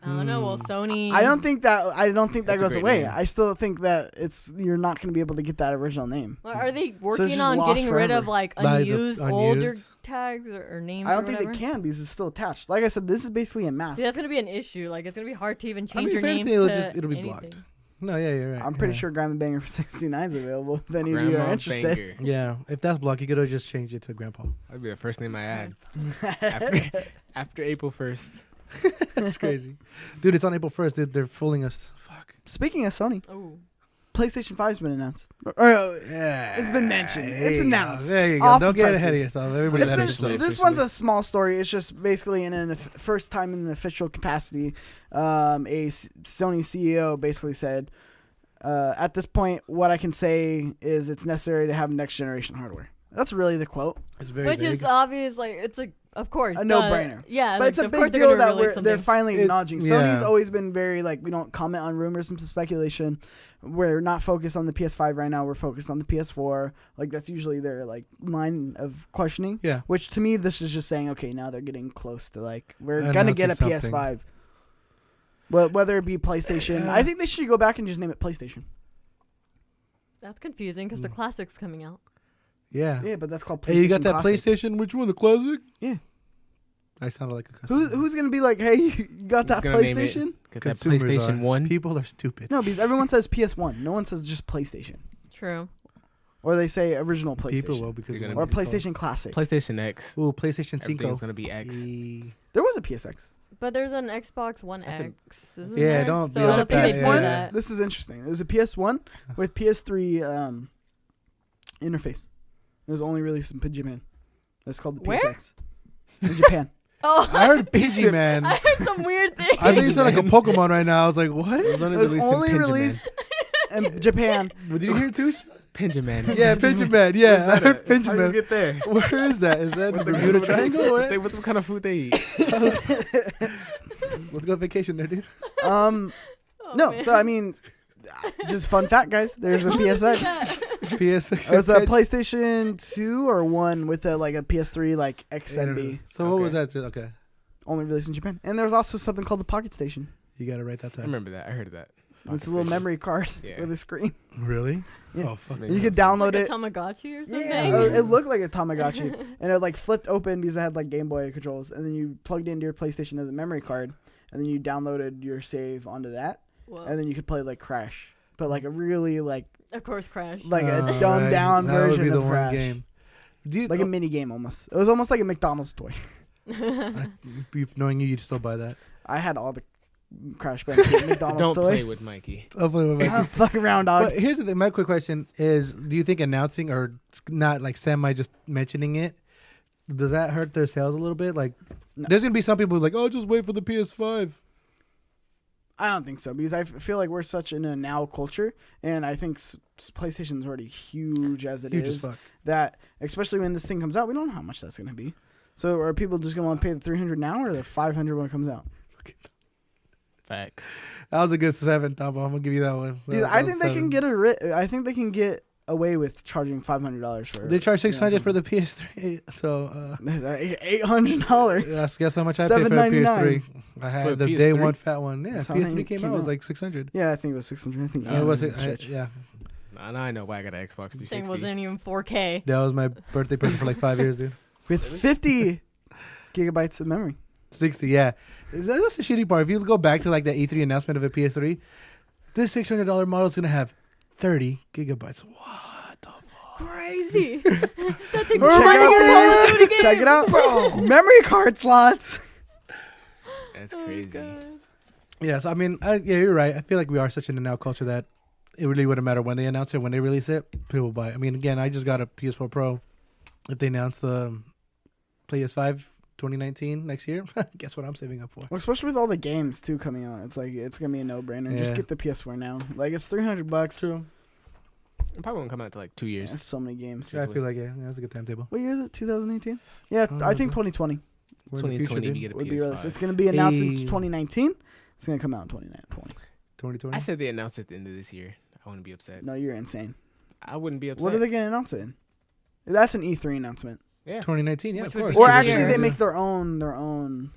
I don't know. Well, Sony. I don't think that That's a goes great away. name. I still think that you're not going to be able to get that original name. Well, are they it's working just on lost getting rid of forever. like By the unused older unused? tags or names? I don't or think whatever? they can because it's still attached. Like I said, this is basically a mask. See, that's gonna be an issue. Like, it's gonna be hard to even change mean, your if name anything, to it'll be anything. blocked. No, yeah, you're right. I'm pretty yeah. sure Grandma Banger 69 is available if any of you are Grandma interested. banger. Yeah, if that's blocked, you could have just changed it to Grandpa. That'd be the first name I add After after April 1st. That's crazy. Dude, it's on April 1st. Dude, they're fooling us. Fuck. Speaking of Sony, Oh, PlayStation 5's been announced. Yeah. It's been mentioned. There It's you go. announced. There you go. Off Don't the get ahead of presses. yourself. Everybody's It's ahead of been, yourself. this one's a small story. It's just basically in an first time in the official capacity. Sony CEO basically said, at this point, what I can say is it's necessary to have next generation hardware. That's really the quote. It's very which big. is obvious. Like, it's of course A no-brainer. Yeah, But like, it's a of big course they're deal gonna that release they're something. finally It- acknowledging. yeah. Sony's always been very like, we don't comment on rumors and speculation. We're not focused on the PS5 right now. We're focused on the PS4. Like that's usually their like line of questioning. Yeah. Which to me, this is just saying, okay, now they're getting close to like we're gonna get a Announcing PS5. Well, whether it be PlayStation, Yeah. I think they should go back and just name it PlayStation. That's confusing because the classic's coming out. Yeah. Yeah, but that's called PlayStation. Hey, you got that Classic. PlayStation? Which one? The classic? Yeah. I sounded like a customer. Who's gonna be like, hey, you got that Gonna name it- PlayStation? Get that Consumers PlayStation are. 1. People are stupid. No, because everyone says PS1. No one says just PlayStation. True. Or they say original PlayStation. People will because They're of gonna Or what it's PlayStation Classic. PlayStation X. called. Ooh, PlayStation 5. Everything's gonna be X. There was a PSX. But there's an Xbox One That's a- X. Isn't Yeah, there? don't So be I like don't think that, they yeah. do that. This is interesting. There was a PS1 with PS3 interface. It was only released in Japan. It's called the Where? PSX. In Japan. Oh, I heard PG Man. I heard some weird thing. I think you sound like a Pokemon right now. I was like, what? It was only It was released only in released in Japan. Did you hear too? Pinjaman. Yeah, Pinjaman. Yeah, I heard How do you Pinjaman. get there? Where is that? Is that the What the- Bermuda what- Triangle? What, What? what kind of food they eat? Let's go on vacation there, dude. Oh, No, man. so I mean, just fun fact, guys. There's a PSX. PS6. It was a PlayStation 2 or 1 with a PS3 like XNB. So what was Okay. that? Okay. Only released in Japan. And there's also something called the Pocket Station. You got it right that I time. remember that. I heard of that. It's a little memory card Yeah. with a screen. Really? Yeah. Oh fuck. Makes You could sense. download Like a it. Tamagotchi or something. Yeah, it looked like a Tamagotchi, and it like flipped open because it had like Game Boy controls, and then you plugged into your PlayStation as a memory card, and then you downloaded your save onto that, Whoa. and then you could play like Crash, but like a really like Of course, Crash. a Oh, dumbed down That would version be the of one Crash, game. Do you, like a mini game almost. It was almost like a McDonald's toy. knowing you, you'd still buy that. I had all the Crash Bandicoot McDonald's Don't toys. play with Mikey. I'll play with my Fuck around, dog. But here's the thing. My quick question is: do you think announcing or not like semi just mentioning it, does that hurt their sales a little bit? Like, No. there's gonna be some people who's like, "Oh, just wait for the PS5." I don't think so because I feel like we're such in a now culture, and I think PlayStation's already huge as it Huge as is. fuck. That especially when this thing comes out, we don't know how much that's gonna be. So are people just gonna want to pay the $300 now or the $500 when it comes out? Facts. That was a good 7, Tambo. I'm gonna give you that one. Because That I was think they can 7. I think they can get away with charging $500 for. They charge $600 for the PS3, so $800. guess how much I paid for the PS3. $799. I For had the PS3? day one fat one. Yeah, That's how I PS3 think came it out. came It was out. like 600. Yeah, I think it was 600. I think It was a stretch. yeah. Now I know why I got an Xbox Thing 360. wasn't even 4K. That was my birthday present for like 5 years, dude. With 50 gigabytes of memory. 60, yeah. That's the shitty part. If you go back to like the E3 announcement of a PS3, this $600 model is gonna have 30 gigabytes. What the fuck? Crazy. That's Check money out in Call of Duty this. game. Check it out, bro. Memory card slots. That's Oh, crazy. God. Yes, I mean, yeah, you're right. I feel like we are such in the now culture that it really wouldn't matter when they announce it, when they release it, people buy it. I mean, again, I just got a PS4 Pro. If they announce the PS5 2019 next year, guess what I'm saving up for? Well, especially with all the games too coming out, it's like it's gonna be a no-brainer. Just Yeah. get the PS4 now. Like it's $300. True. It probably won't come out to like 2 years. There's so many games. Yeah, I feel like that's a good timetable. What year is it? 2018? Yeah, I think 2020 We're in the future, 2020 we dude. get a would be released. PS5. It's gonna be announced in Hey. 2019. It's gonna come out in 2020. 2020. I said they announced it at the end of this year. I wouldn't be upset. No, you're insane. I wouldn't be upset. What are they gonna announce it in? That's an E3 announcement. Yeah. 2019, yeah, Which of would course. be Or next actually, year. they make their own Well,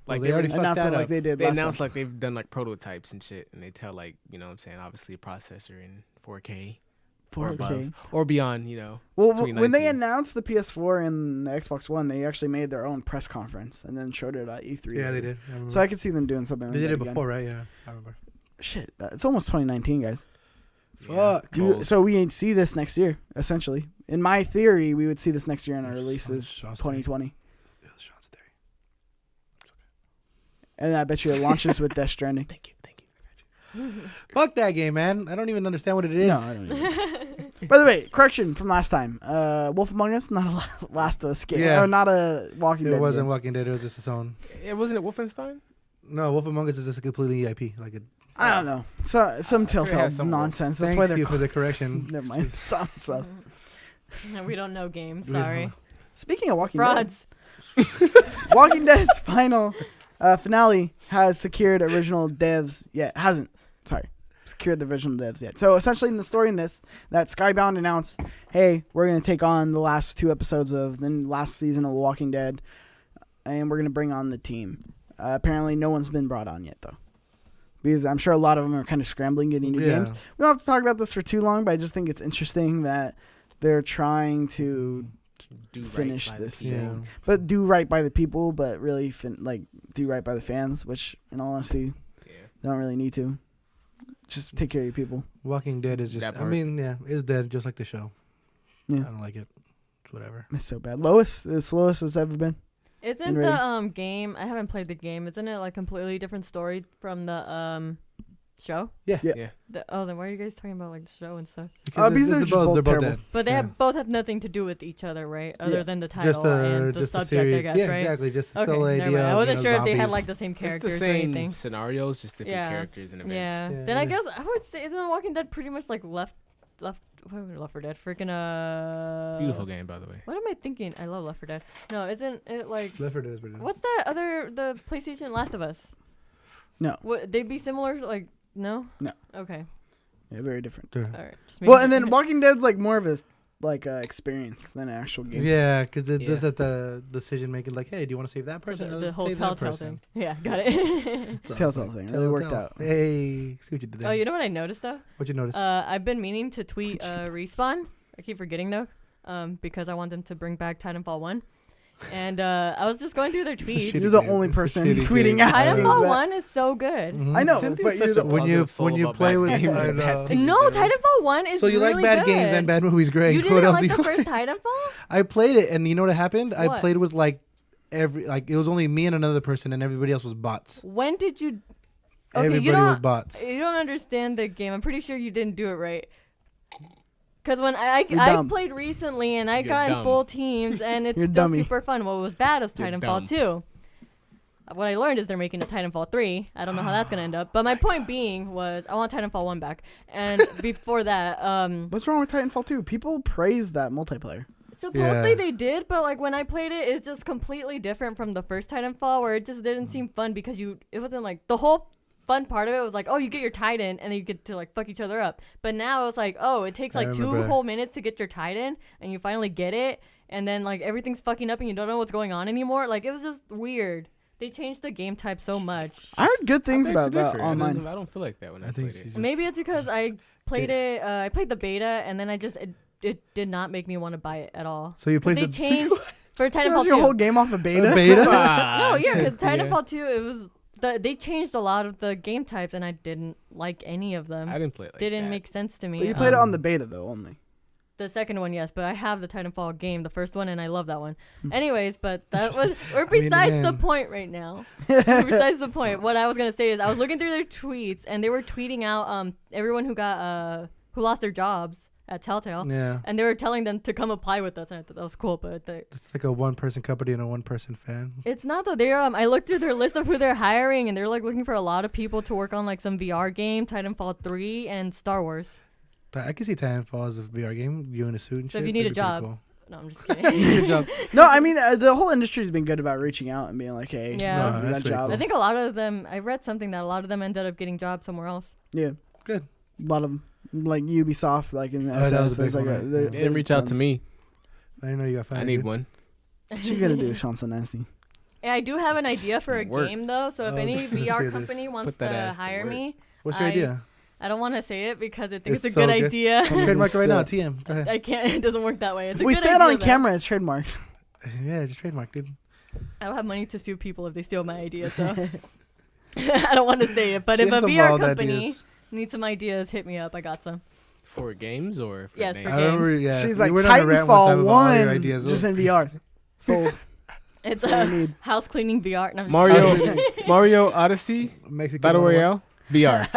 Like they already fucked announcement that like up. they did they last announced time. like they've done like prototypes and shit, and they tell like, you know what I'm saying, obviously a processor in 4K or 4K. above or beyond, you know. Well, when they 2019. announced the PS4 and the Xbox One, they actually made their own press conference and then showed it at E3. Yeah, they did. I remember. So I could see them doing something. they like did that it again. before, right? Yeah, I remember. Shit, it's almost 2019, guys. Yeah, Fuck. cold. So we see this next year, essentially. In my theory, we would see this next year, and our release is Sean's 2020. Yeah, Sean's theory. And I bet you it launches with Death Stranding. Thank you. Fuck that game, man. I don't even understand what it is. No, I don't even. By the way, correction from last time. Wolf Among Us, not a Last of Us game. Yeah. Or not a Walking Dead It wasn't game. Walking Dead. It was just its own. It wasn't it Wolfenstein? No, Wolf Among Us is just a completely IP. Like a. I don't know. So, some I figured it Telltale had some nonsense. That's why Thanks they're you for the correction. Never mind. Some stuff. No, we don't know games. We don't Sorry. know. Speaking of Walking Frauds. Dead, Walking Dead's final finale has secured original devs yet. Hasn't. Sorry. Secured the original devs yet. So essentially in the story in this, that Skybound announced, hey, we're going to take on the last 2 episodes of the last season of The Walking Dead, and we're going to bring on the team. Apparently no one's been brought on yet, though. Because I'm sure a lot of them are kind of scrambling getting new games. We don't have to talk about this for too long, but I just think it's interesting that they're trying to Do finish right by the this people. thing. But do right by the people, but really do right by the fans, which in all honesty, Yeah. they don't really need to. Just take care of your people. Walking Dead is just. That I part. mean, yeah, it's dead just like the show. I Yeah, don't like it. It's whatever. it's so bad. Lowest, the slowest it's ever been. Isn't In ratings. the game? I haven't played the game. Isn't it like completely different story from the show? Yeah. Then why are you guys talking about like the show and stuff? Because it's they're just both they're both terrible. dead. But they Yeah. both have nothing to do with each other, right? Other Yeah. than the title Just and the just subject, series. I guess, Yeah, right? exactly. Just the Okay, still never idea. mind. I of, wasn't you know, sure if they had zombies. like the same It's the characters or same anything. scenarios, just different Yeah. characters and events. Yeah. Yeah, Then I yeah. guess I would say isn't Walking Dead pretty much like Left 4 Dead? Freaking Beautiful game, by the way. What am I thinking? I love Left 4 Dead. No, isn't it like Left 4 Dead is pretty good. what's that the PlayStation Last of Us? No. Would they be similar? Like no. No. Okay. Yeah, very different. Sure. All right. Just Well, making and then sure. Walking Dead's like more of a like experience than an actual game. Yeah, because it's just at the decision making. Like, hey, do you want to save that person? The or whole save that Telltale person? thing. Yeah, got it. So I was Telltale like, thing. Really worked out. Hey, see what you did there. Oh, you know what I noticed though? What you notice? I've been meaning to tweet Respawn. I keep forgetting though, because I want them to bring back Titanfall 1. And I was just going through their tweets. You're the only person tweeting at Titanfall 1 is so good. Mhm. I know, Cynthia's but such you're a the, when you positive play soul with about games, bad I things and know. bad things No, in general. Titanfall 1 is So you really like bad good. games and bad movies? Great. You What didn't else like do the you? first Titanfall? I played it, and you know what happened? I What? played with like it was only me and another person, and everybody else was bots. When did you? Okay, Everybody you don't. was bots. You don't understand the game. I'm pretty sure you didn't do it right. Because when I You're dumb. played recently and I You're got in dumb. full teams and it's You're still dummy. super fun. What was bad is You're Titanfall dumb. 2. What I learned is they're making a Titanfall 3. I don't know how that's gonna end up. But my point being was I want Titanfall 1 back. And before that, what's wrong with Titanfall 2? People praise that multiplayer. supposedly Yeah. they did, but like when I played it, it's just completely different from the first Titanfall, where it just didn't seem fun because it wasn't like the whole fun part of it was like, oh, you get your Titan and then you get to like fuck each other up. But now it's like, oh, it takes I like 2 remember. whole minutes to get your Titan and you finally get it, and then like everything's fucking up and you don't know what's going on anymore. Like it was just weird. They changed the game type so much. I heard good things I beg to about that differ. online. I don't feel like that when I, I think played she it. just- Maybe it's because I played it. I played the beta and then it did not make me want to buy it at all. So you played They the changed for That Titanfall was your 2. whole game off of beta. beta? No, yeah, because Cynthia. Titanfall 2, it was they changed a lot of the game types, and I didn't like any of them. I didn't play it like Didn't that. make sense to me. But you played it on the beta though only. The second one, yes, but I have the Titanfall game, the first one, and I love that one. Anyways, but that was we're mean, besides the again. point right now. Besides the point, what I was gonna say is I was looking through their tweets, and they were tweeting out everyone who got who lost their jobs at Telltale, Yeah. and they were telling them to come apply with us, and I thought that was cool. But It's like a one-person company and a one-person fan. it's not though. They're I looked through their list of who they're hiring, and they're like looking for a lot of people to work on like some VR game, Titanfall 3, and Star Wars. I can see Titanfall as a VR game. You in a suit and So shit. if you need a that'd be pretty job. cool. No, I'm just You kidding. need a job. No, I mean the whole industry's been good about reaching out and being like, hey, Yeah. No, we that's got really jobs. cool. I think a lot of them. I read something that a lot of them ended up getting jobs somewhere else. Yeah, Good. a lot of them, like Ubisoft, like in the Oh, that was a there's big like one, right? there- Yeah. They there's didn't reach out to tons. me. I didn't know you got fired. I need one. What you gonna do, Sean? So nasty. Yeah, I do have an idea for a Work. game though. So if Oh, any let's hear VR this. company wants Put that to ass to hire work. me, What's your I- idea? I don't want to say it because I think it's a so good idea. Trademark it right now. Still. TM. Go ahead. I can't. It doesn't work that way. It's a We good say it idea, on though. camera. It's trademarked. Yeah, just trademark, dude. I don't have money to sue people if they steal my idea, so I don't want to say it. But She if has a some VR wild company ideas. needs some ideas, hit me up. I got some. For games or for Yes, names? for I remember. Yeah, She's we like went on a rant one time Titanfall about all your 1, ideas. just in VR. Sold. It's All you a need. house cleaning VR. No, I'm just Mario, kidding. Mario Odyssey, Mexican Battle 101. Royale, VR.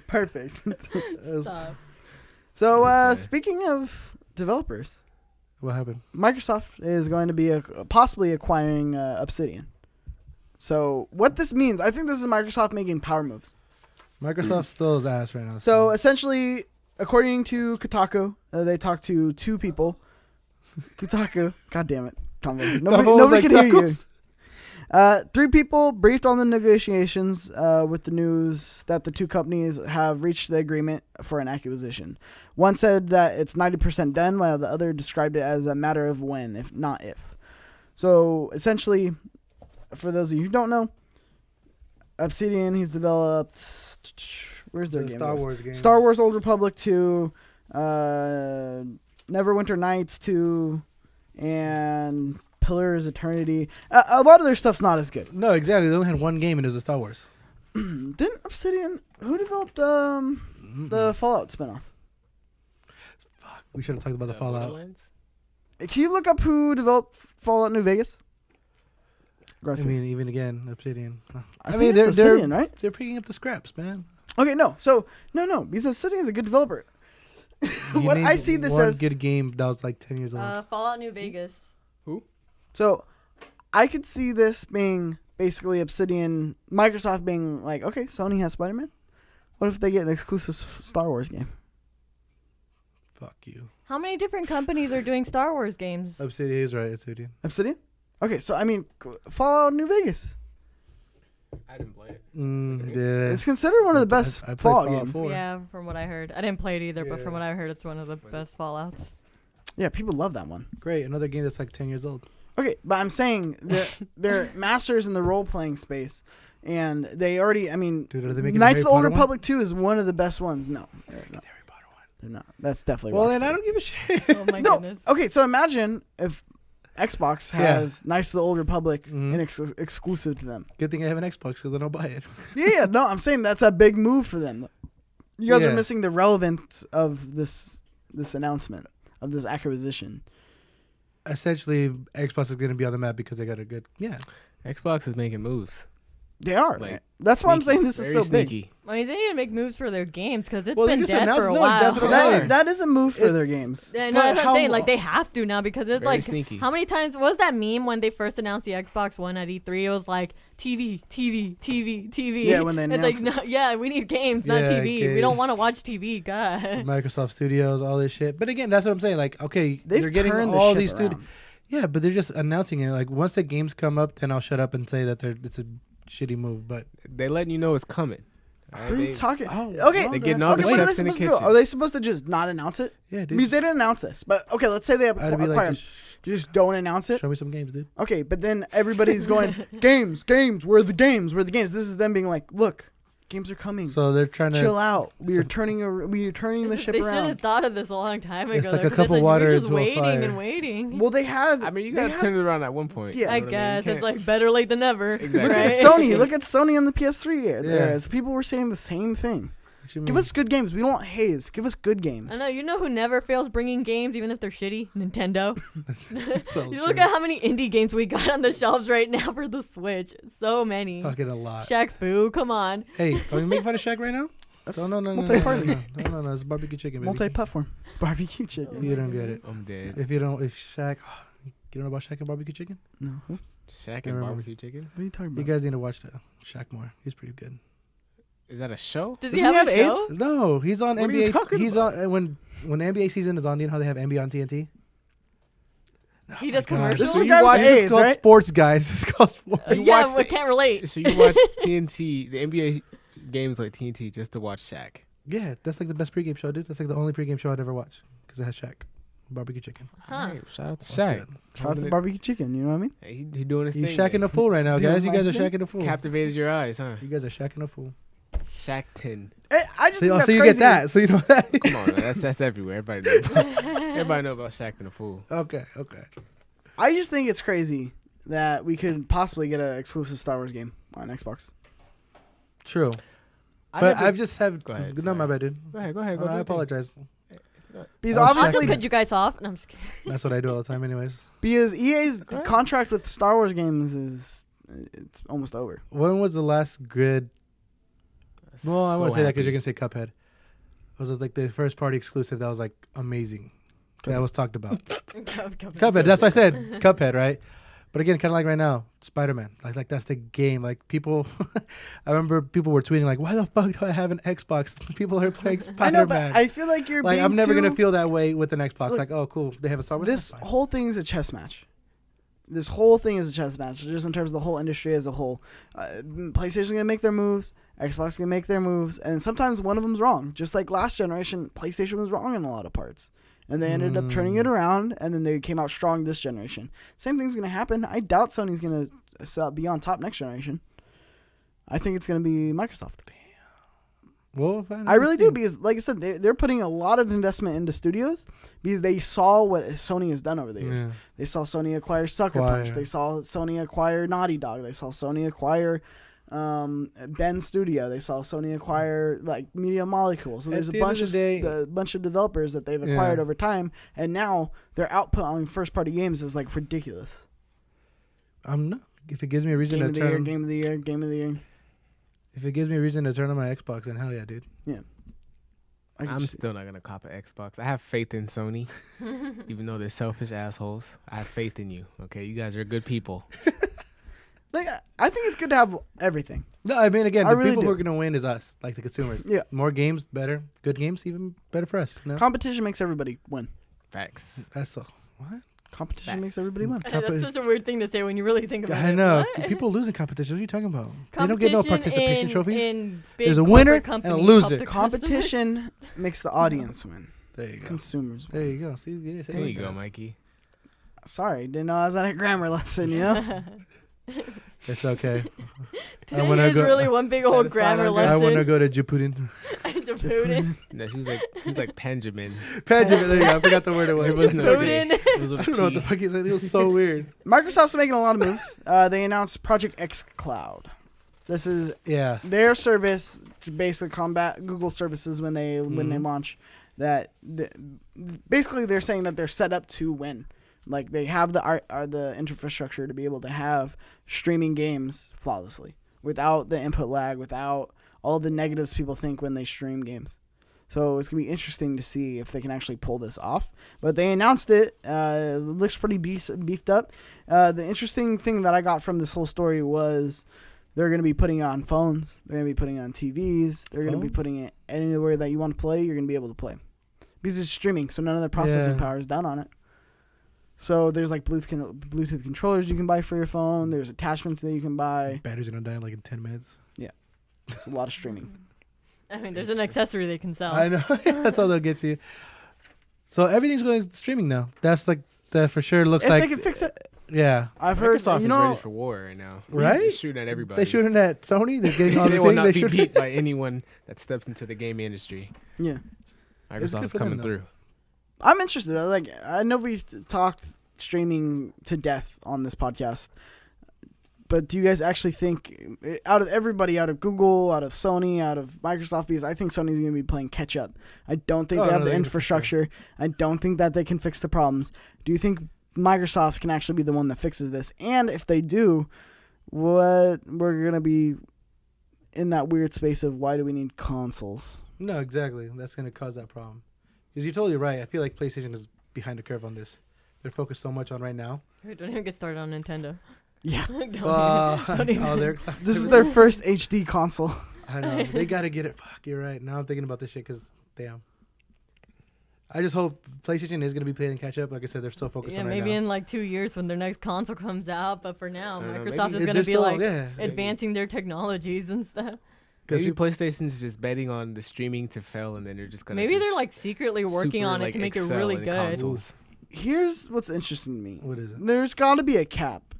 Perfect. Stop. So Okay. speaking of developers, What happened? Microsoft is going to be possibly acquiring Obsidian. So what this means, I think this is Microsoft making power moves. Microsoft still is ass right now. So essentially, according to Kotaku, they talked to 2 people. Kotaku, god damn it, Tambo. Tambo was Nobody like, could hear you. "Tacos." 3 people briefed on the negotiations with the news that the 2 companies have reached the agreement for an acquisition. One said that it's 90% done, while the other described it as a matter of when, if not if. So essentially, for those of you who don't know, Obsidian, he's developed. Where's their The game? Star list? Wars game. Star Wars Old Republic 2, Neverwinter Nights 2, and Pillars Eternity. A lot of their stuff's not as good. No, exactly. They only had one game and it was a Star Wars. Didn't Obsidian, who developed the Fallout spinoff? We should have talked about the Fallout. Borderlands? Can you look up who developed Fallout New Vegas? I Gross. mean, even again, Obsidian. I mean, mean, they're Obsidian, right? they're picking up the scraps, man. Okay, no. So, no, because Obsidian's a good developer. You What need I see this one as... good game that was like 10 years old. Fallout New Vegas. So, I could see this being basically Obsidian, Microsoft being like, okay, Sony has Spider-Man. What if they get an exclusive Star Wars game? Fuck you. How many different companies are doing Star Wars games? Obsidian is right. Obsidian. Obsidian? Okay, so I mean, Fallout New Vegas. I didn't play it. Yeah. It's considered one of the best I played Fallout Fallout games. 4. Yeah, from what I heard. I didn't play it either, but Yeah. from what I heard, it's one of the best Fallouts. Yeah, people love that one. Great, another game that's like 10 years old. Okay, but I'm saying they're masters in the role playing space, and they already. I mean, Dude, are they making Knights of the Harry Old Potter one? Republic 2 is one of the best ones. No, they're not. Harry Potter one. They're not. That's definitely. Well, Rockstar. then I don't give a shit. Oh my No. goodness. Okay, so imagine if Xbox Yeah. has Knights of the Old Republic Mhm. and exclusive to them. Good thing I have an Xbox because I don't buy it. Yeah, no, I'm saying that's a big move for them. You guys Yeah. are missing the relevance of this announcement of this acquisition. Essentially, Xbox is going to be on the map because they got a good. Yeah. Xbox is making moves. They are. Like, That's why I'm Sneaky. saying this is Very so big. sneaky. I mean, they need to make moves for their games because it's Well, they been just dead announced- for a no, while. that's what I'm saying. That is a move for It's- their games. Yeah, But no, that's what how- I'm saying. Like, they have to now because it's Very like, sneaky. how many times was that meme when they first announced the Xbox One at E3? It was like, TV, TV, TV, TV. Yeah, when they It's like, announced no, yeah, we need games, not Yeah, TV. We games. don't want to watch TV. God. Microsoft Studios, all this shit. But again, that's what I'm saying. Like, okay, They've you're getting turned the all ship these around. studios. Yeah, but they're just announcing it. Like, once the games come up, then I'll shut up and say that it's a shitty move. But They letting you know it's coming. What are you talking? Oh, Okay, no, They're getting that's- all the okay, what are they chefs in the supposed to do? kitchen. Are they supposed to just not announce it? Yeah, dude. Because they didn't announce this. But okay, let's say they I'd be acquire. like, Just don't announce it. show me some games, dude. Okay, but then everybody's going, games, where are the games, where are the games? This is them being like, look, games are coming. So they're trying to Chill out. We are a- turning the ship They should have around. thought of this a long time ago. It's like though, a 'cause cup of like, water we're just into a waiting fire. and waiting. Well, they had. I mean, you they gotta had- turn it around at one point. Yeah. I You know what mean? guess You it's can't- like better late than never. Exactly. Look right? at Sony. Look at Sony on the PS3 era. Yeah. As people were saying the same thing. What you Give mean? us good games. We don't want haze. Give us good games. I know. You know who never fails bringing games, even if they're shitty? Nintendo. So You look true. at how many indie games we got on the shelves right now for the Switch. So many. Fucking a lot. Shaq Fu, come on. Hey, are we making fun of Shaq right now? That's No, no, multi-party. no. It's barbecue chicken, baby. Multi-platform. Barbecue chicken. You don't get it. I'm dead. If Shaq, you don't know about Shaq and barbecue chicken? No. What Shaq Never and mind. barbecue chicken. are you talking You about? guys need to watch Shaq more. He's pretty good. Is that a show? Does Doesn't he have he a have show? No, he's on What are you NBA. talking He's about? on when the NBA season is on. You know how they have NBA on TNT? He does God. commercials. This is So the you guy with watch- This is AIDS, called right? sports, guys. This is called sports. You yeah, watch we the- can't relate. So you watch TNT, the NBA games like TNT, just to watch Shaq. Yeah, that's like the best pregame show, dude. That's like the only pregame show I'd ever watch because it has Shaq, barbecue chicken. Huh. All right, shout out to That's Shaq. good. Shout out to barbecue chicken. You know what I mean? Hey, he doing his He's thing. shacking a fool right now, Still guys. You guys are my thing. shacking a fool. Captivated your eyes, huh? You guys are shacking a fool. Shackton. I just So, think that's so you crazy. get that. So you know that. Come on, man. that's everywhere. Everybody know. Everybody know about Shackton a fool. Okay. I just think it's crazy that we could possibly get an exclusive Star Wars game on Xbox. True. I But never- I've just had. Go ahead, No, my sorry. bad, dude. Go ahead. Go ahead. Oh, I apologize. Because Oh, I'll obviously, just cut you guys off. No, I'm just kidding. That's what I do all the time, anyways. because EA's Go ahead. contract with Star Wars games is it's almost over. When was the last good? Well, I want to say that because you're gonna say Cuphead. Was it like the first party exclusive that was like amazing? That was talked about. Cuphead. That's what I said. Cuphead, right? But again, kind of like right now, Spider-Man. Like that's the game. Like people, I remember people were tweeting like, "Why the fuck do I have an Xbox?" People are playing I know, Spider-Man. but I feel like you're Like being I'm never too, gonna feel that way with an Xbox. Look, Like, oh, cool, they have a Star Wars. This That's fine. whole thing is a chess match. This whole thing is a chess match, just in terms of the whole industry as a whole. PlayStation's gonna make their moves, Xbox gonna make their moves, and sometimes one of them's wrong. Just like last generation, PlayStation was wrong in a lot of parts, and they ended up turning it around, and then they came out strong this generation. Same thing's gonna happen. I doubt Sony's gonna be on top next generation. I think it's gonna be Microsoft. Well, I really do, because like I said, they're putting a lot of investment into studios because they saw what Sony has done over the years. Yeah. They saw Sony acquire Sucker Punch. They saw Sony acquire Naughty Dog. They saw Sony acquire Ben Studio. They saw Sony acquire like Media Molecule. So At there's a the end of bunch the day- a bunch of developers that they've acquired over time, and now their output on first party games is like ridiculous. I'm not. If it gives me a reason Game to of the year, turn, game of the year, game of the year. if it gives me a reason to turn on my Xbox, then hell yeah, dude. I can I'm just see- still not gonna cop an Xbox. I have faith in Sony, even though they're selfish assholes. I have faith in you. Okay, you guys are good people. like I think it's good to have everything. No, I mean again, I the really people who do. are gonna win is us, like the consumers. Yeah. More games, better. Good games, even better for us. No, Competition makes everybody win. Facts. that's so. What? Competition makes everybody win. That's such a weird thing to say when you really think about it. I know. What? People lose in competition. What are you talking about? They don't get no participation trophies. In big There's a winner corporate and a companies loser. help the Competition makes the audience win. There you go. Consumers win. There you go. See, you didn't say There it you like go, that. Mikey. Sorry, didn't know I was at a grammar lesson, you know? It's okay. Today wanna is go- really one big old Satisfied grammar on that? I want to lesson. go to Japutin. Japutin. No, she was like Benjamin. Benjamin, there you go. I forgot the word it was. There was no J. Japutin. It was with I don't know what the P. fuck he said. It was so weird. Microsoft's making a lot of moves. They announced Project X Cloud. This is Yeah. their service to basically combat Google services when they launch. Basically, they're saying that they're set up to win. Like they have the infrastructure to be able to have streaming games flawlessly without the input lag, without all the negatives people think when they stream games. So it's gonna be interesting to see if they can actually pull this off. But they announced it. It looks pretty beefed up. The interesting thing that I got from this whole story was they're gonna be putting it on phones. They're gonna be putting it on TVs. They're gonna be putting it anywhere that you want to play. You're gonna be able to play because it's streaming. So none of the processing power is down on it. So there's like Bluetooth controllers you can buy for your phone. There's attachments that you can buy. Batteries are gonna die in like in 10 minutes. It's a lot of streaming. I mean, there's an accessory they can sell. I know. That's all they'll get you. So everything's going streaming now. That's like that for sure. Looks If like they can fix it, yeah. I've heard. Microsoft You is know, ready for war right now. Right? They're shooting at everybody. They shooting at Sony. They're getting all the They will things. not They be shoot. beat by anyone that steps into the game industry. yeah, It's good Microsoft's for them, coming though. through. I'm interested. Like I know we've talked streaming to death on this podcast, but do you guys actually think, out of everybody, out of Google, out of Sony, out of Microsoft, because I think Sony's going to be playing catch up. I don't think Oh, they have no, the they're gonna fix it. infrastructure. I don't think that they can fix the problems. Do you think Microsoft can actually be the one that fixes this? And if they do, we're going to be in that weird space of why do we need consoles? No, exactly. That's gonna cause that problem. Because you're totally right. I feel like PlayStation is behind the curve on this. They're focused so much on right now. Wait, don't even get started on Nintendo. Yeah. Don't Oh, even. they're This is their first HD console. I know. They got to get it. Fuck, you're right. Now I'm thinking about this shit because, damn. I just hope PlayStation is going to be playing catch up. Like I said, they're still focused Yeah, on right maybe now. in like 2 years when their next console comes out. But for now, I don't know, Microsoft maybe is They're going to be still- like yeah. advancing their technologies and stuff. Maybe people- PlayStation's just betting on the streaming to fail, and then they're just gonna. Maybe they're just like secretly working super, on it like, to make it excel really in good. consoles. Here's what's interesting to me. What is it? There's got to be a cap.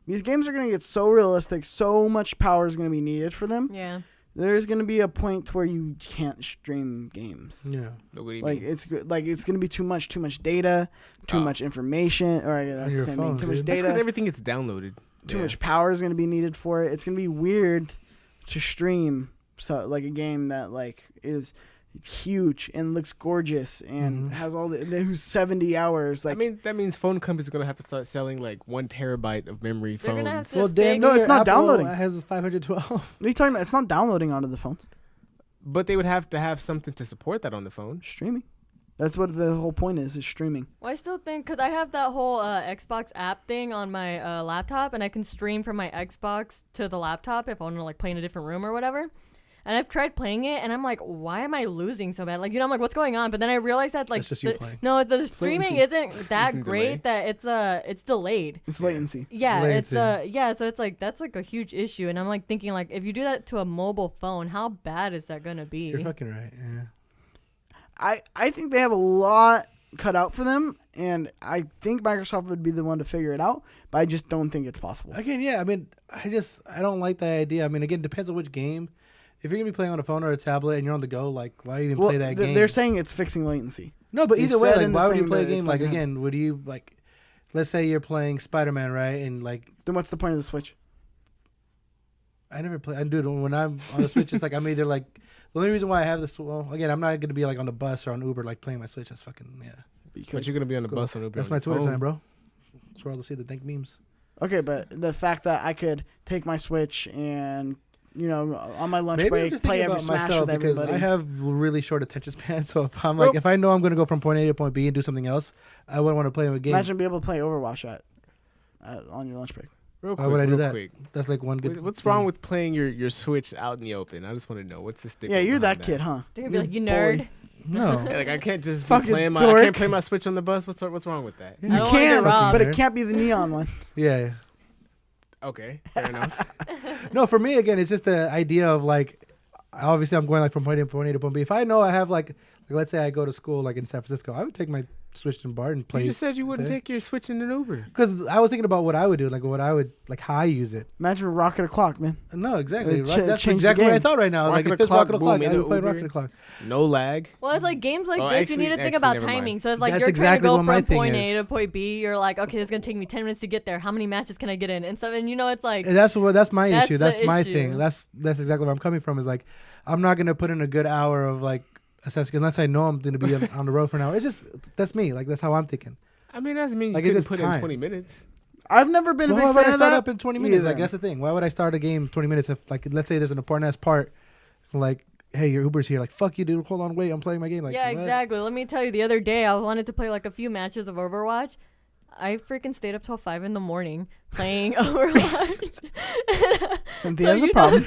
These games are going to get so realistic, so much power is going to be needed for them. Yeah. There's going to be a point where you can't stream games. Yeah. What do you Like mean? it's going to be too much data, too Oh. much information, or yeah, that's the your same phone, thing. Too much dude. That's because data, everything gets downloaded. too Yeah. much power is going to be needed for it. It's going to be weird to stream so like a game that like is huge and looks gorgeous and Mhm. has all who's 70 hours. Like I mean, that means phone companies are gonna have to start selling like 1 terabyte of memory They're phones. gonna have to Well, damn. fix- No, it's not Apple downloading. has 512. what are you talking about? It's not downloading onto the phones. But they would have to have something to support that on the phone. Streaming. That's what the whole point is streaming. Well, I still think because I have that whole Xbox app thing on my laptop, and I can stream from my Xbox to the laptop if I want to like play in a different room or whatever. And I've tried playing it, and I'm like, why am I losing so bad? Like, you know, I'm like, what's going on? But then I realized that like That's just you playing. no, the streaming latency. isn't that Isn't great. delay. That it's delayed. It's latency. Yeah, Latency. so it's like that's like a huge issue, and I'm like thinking like if you do that to a mobile phone, how bad is that gonna be? You're fucking right. Yeah. I think they have a lot cut out for them, and I think Microsoft would be the one to figure it out, but I just don't think it's possible. Again, yeah. I mean, I don't like that idea. I mean, again, depends on which game. If you're gonna be playing on a phone or a tablet and you're on the go, like, why even Well, play that game? they're saying it's fixing latency. No, but They either way, said like, in why this would you thing play a that it's game? not Like, gonna again, would you like? Let's say you're playing Spider-Man, right? And like, Then what's the point of the Switch? I never play. I do it when I'm on the Switch. It's like I'm either like the only reason why I have this. Well, again, I'm not gonna be like on the bus or on Uber like playing my Switch. That's fucking yeah. But you're gonna be on the Cool. bus on Uber. That's on my your Twitter phone. time, bro. That's where I'll see the dank memes. Okay, but the fact that I could take my Switch and on my lunch Maybe I'm break just play thinking every about Smash myself with because everybody. I have really short attention span. So if I'm like, Well- if I know I'm gonna go from point A to point B and do something else, I wouldn't want to play a game. Imagine being able to play Overwatch on your lunch break. Real Why quick, would I do real that? quick. That's like one good. What's wrong with playing your Switch out in the open? I just want to know what's the stick. Yeah, you're that kid, huh? They're gonna be like, you bully. nerd. No. Yeah, like I can't just be Fucking playing I dork. can't play my Switch on the bus. What's wrong with that? I You don't wanna get can, robbed. but it can't be the neon one. Yeah. Okay, fair enough. No, for me again, it's just the idea of like, obviously I'm going like from point A to point B. If I know I have like let's say I go to school like in San Francisco, I would take my Switch to the bar and play. You just said you wouldn't there. take your Switch in an Uber. Because I was thinking about what I would do, like how I use it. Imagine Rocket O'Clock, man. No, exactly. It Right? That's changed the exactly what I game. thought right now. Like Rocket if it's O'Clock, Rocket O'Clock, boom, I would play into Rocket Uber. O'Clock. No lag. Well, it's like games like Oh, this, actually- you need to think actually, about never mind. timing. So it's like That's you're exactly trying what to my go from thing point A is. to point B. You're like, okay, it's gonna take me 10 minutes to get there. How many matches can I get in? And so, and you know, it's like And that's my That's issue. the That's my issue. thing. That's exactly where I'm coming from. Is like, I'm not gonna put in a good hour of like assessing unless I know I'm gonna be on the road for an hour. It's just that's me. Like that's how I'm thinking. I mean, that doesn't mean you Like, it's couldn't just put time. in 20 minutes. I've never been a Why big would fan I of start that. up in 20 minutes? Like either. that's the thing. Why would I start a game in 20 minutes if like let's say there's an important ass part, like hey your Uber's here, like fuck you dude, hold on wait I'm playing my game. Like yeah, what? exactly. Let me tell you, the other day I wanted to play like a few matches of Overwatch. I freaking stayed up till 5 in the morning playing Overwatch. Cynthia So has a you problem.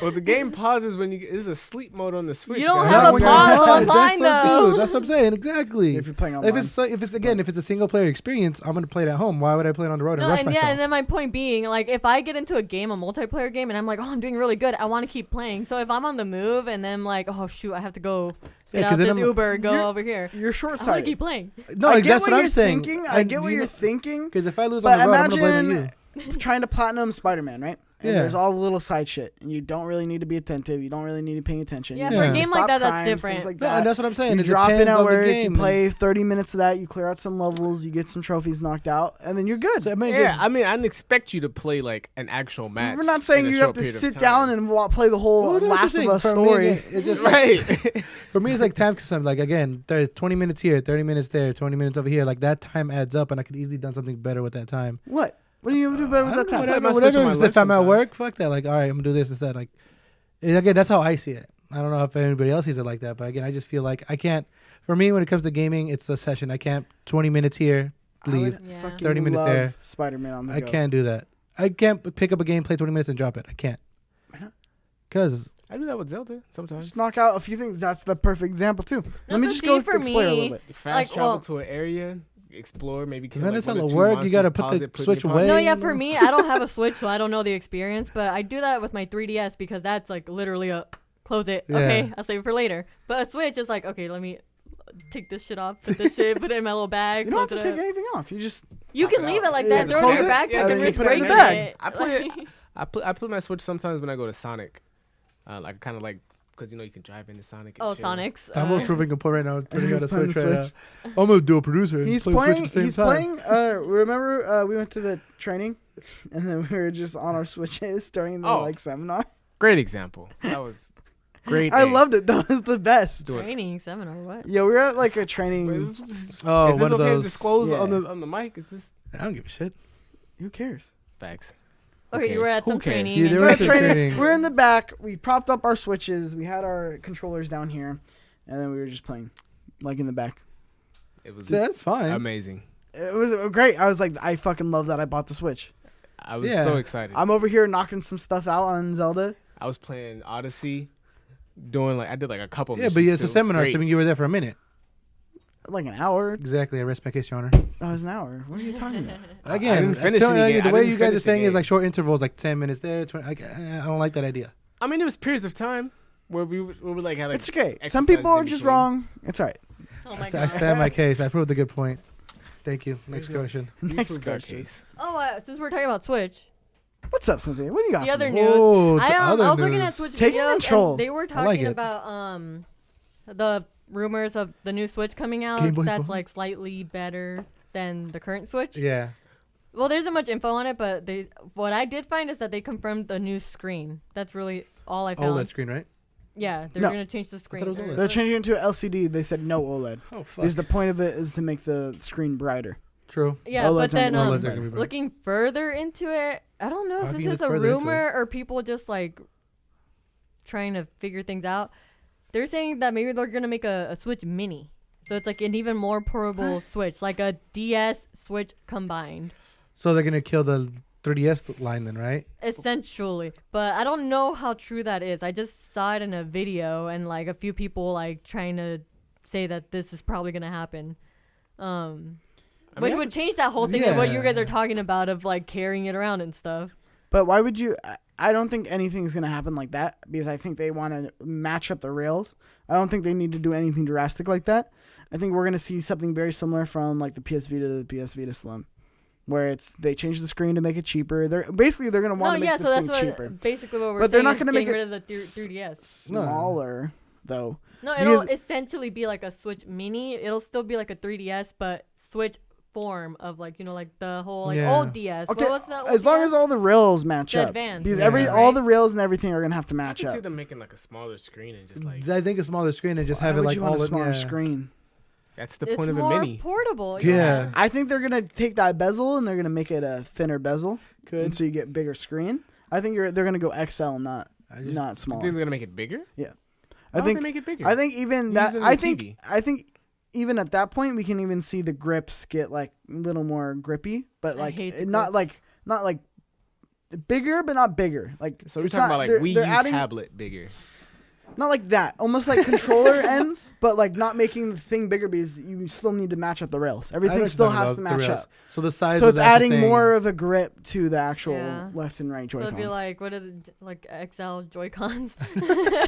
Well, the game pauses when there's a sleep mode on the Switch. You don't guys. have Not a when you're pause online. online, That's though. dude, that's what I'm saying. Exactly. If you're playing online. If it's a single player experience, I'm gonna play it at home. Why would I play it on the road and No, rush and myself? yeah, and then my point being, like, if I get into a game, a multiplayer game, and I'm like, oh, I'm doing really good, I want to keep playing. So if I'm on the move and then like, oh shoot, I have to go get Yeah, out 'cause then this I'm- Uber, go You're- over here. You're I short want to sighted. keep playing. No, I like, get that's what what I'm you're saying. thinking. I get what you're thinking. Because if I lose But on the road, I'm gonna blame imagine you. trying to platinum Spider-Man, right? And Yeah. there's all the little side shit, and you don't really need to be attentive. You don't really need to pay attention. Yeah, You for a just game stop like that, that's crimes, different. Things like No, that. and that's what I'm saying. You It drop in depends at on the work, you game. play 30 minutes of that, you clear out some levels, you get some trophies knocked out, and then you're good. So, I mean, Yeah, I mean, I didn't expect you to play like an actual match. We're not saying in a you have short to period of sit time. down and play the whole Well, that's the Last of thing. Us For me, story. again, it's just like, Right. for me, it's like time consumption. Like again, 20 minutes here, 30 minutes there, 20 minutes over here. Like that time adds up, and I could easily done something better with that time. What? What do you do better with I that don't know, time? play my whatever. Switch on my If lunch I'm at sometimes. work, fuck that. Like, all right, I'm gonna do this instead. Like, and again, that's how I see it. I don't know if anybody else sees it like that, but again, I just feel like I can't. For me, when it comes to gaming, it's a session. I can't 20 minutes here, I would leave. Yeah. fucking 30 minutes love there. Spider-Man on the I go. can't do that. I can't pick up a game, play 20 minutes, and drop it. I can't. Why not? Because I do that with Zelda sometimes. Just knock out a few things. That's the perfect example too. Let me but just see, go for explore a me- little bit. You fast Like, travel well- to an area, explore, maybe kill then like it's one or hella two work. You monsters, gotta put pause the it, put Switch your away. No, phone- yeah, for me, I don't have a Switch, so I don't know the experience, but I do that with my 3DS because that's like literally a close it. Yeah. Okay, I'll save it for later. But a Switch is like, okay, let me take this shit off, put this shit, put it in my little bag. You don't have close to it take up. anything off. You just You can it leave out. it like Yeah, that, just throw it in close your it, backpack and then and you risk put it in breaking your bag. it. I play I play my Switch sometimes when I go to Sonic. Like kind of like because you know you can drive into Sonic. And Oh, chill. Sonics. Tambo's proving a point right now. Putting He's out a playing Switch the right Switch. now. I'm gonna do a producer. And He's play Switch at playing. the same He's time. playing. Remember, we went to the training, and then we were just on our switches during the Oh. seminar. Great example. That was great. I loved it. That was the best. doing. Training seminar, what? Yeah, we were at like a training. Oh, Is this one of okay to those. disclose Yeah. on the mic? Is this I don't give a shit. Who cares? facts? Okay, you were cares? at Who some cares? training. Yeah, and they you were We're at at the training. training. We're in the back. We propped up our switches. We had our controllers down here, and then we were just playing, like in the back. It was So that's fine. amazing. It was great. I was like, I fucking love that I bought the Switch. I was Yeah. so excited. I'm over here knocking some stuff out on Zelda. I was playing Odyssey, doing like I did like a couple. Yeah, missions but it's too. a It was seminar, great. so I mean, you were there for a minute. Like an hour. Exactly. I rest my case, Your Honor. That was an hour. What are you talking about? Again, didn't finish I'm telling any you, game. the I way didn't you guys are finish the saying is game. like short intervals, like 10 minutes there. 20, I don't like that idea. I mean, it was periods of time where we like had like It's okay. Some exercises people are in just between. wrong. It's all right. Oh my I god. stand my case. I proved a good point. Thank you. Next There you go. question. You Next proved our question. case. Oh, since we're talking about Switch, What's up, Cynthia? What do you got? the for other me? news. Oh, to I other was looking news. at Switch Taking videos, control. and they were I like talking it. about the rumors of the new Switch coming out Game Boy that's phone? like slightly better than the current Switch. Yeah. Well, there isn't much info on it, but what I did find is that they confirmed the new screen. That's really all I found. OLED screen, right? Yeah, they're No. gonna change the screen. it was or- OLED. They're changing it to LCD. They said no OLED. Oh, fuck. Because the point of it is to make the screen brighter. True. Yeah, OLEDs but aren't then gonna be OLEDs brighter. aren't gonna be bright. looking further into it, I don't know How if can this you is look a further into rumor or people just like trying to figure things out. They're saying that maybe they're gonna make a Switch Mini, so it's like an even more portable Switch, like a DS Switch combined. So they're gonna kill the 3DS line then, right? Essentially, but I don't know how true that is. I just saw it in a video, and like a few people like trying to say that this is probably gonna happen, which would change that whole thing of what you guys are talking about of like carrying it around and stuff. But why would you? I don't think anything's gonna happen like that because I think they want to match up the rails. I don't think they need to do anything drastic like that. I think we're gonna see something very similar from like the PS Vita to the PS Vita Slim, where they change the screen to make it cheaper. They're gonna want to make this thing cheaper. Basically what we're but saying they're not is gonna getting make rid it of the 3DS. Smaller though. No, it'll essentially be like a Switch Mini. It'll still be like a 3DS, but Switch form of like like the whole old DS. Okay, what was that as long DS? as all the rails match up, Advanced, because all the rails and everything are gonna have to I match could see up. them making like a smaller screen and just like I think a smaller screen and just Why have it would like you want all a smaller yeah. screen? that's the It's point of more a mini. portable. Yeah. I think they're gonna take that bezel and they're gonna make it a thinner bezel, and Could. so you get bigger screen. I think they're gonna go XL, not You small. think they're gonna make it bigger? Yeah. Why I don't think they make it bigger. I think even Use that it in I the think TV. I think even at that point we can even see the grips get like a little more grippy, but I like hate the not grips. like bigger, but not bigger. Like So we're it's talking not- about like they're- Wii they're U adding- tablet bigger. Not like that, almost like controller ends, but like not making the thing bigger because you still need to match up the rails. I know Everything what still you're talking has to about, the match rails. up. So the size So of it's that's the adding thing. more of a grip to the actual Yeah. left and right So Joy-Cons. it'd be like what is it, like XL Joy-Cons?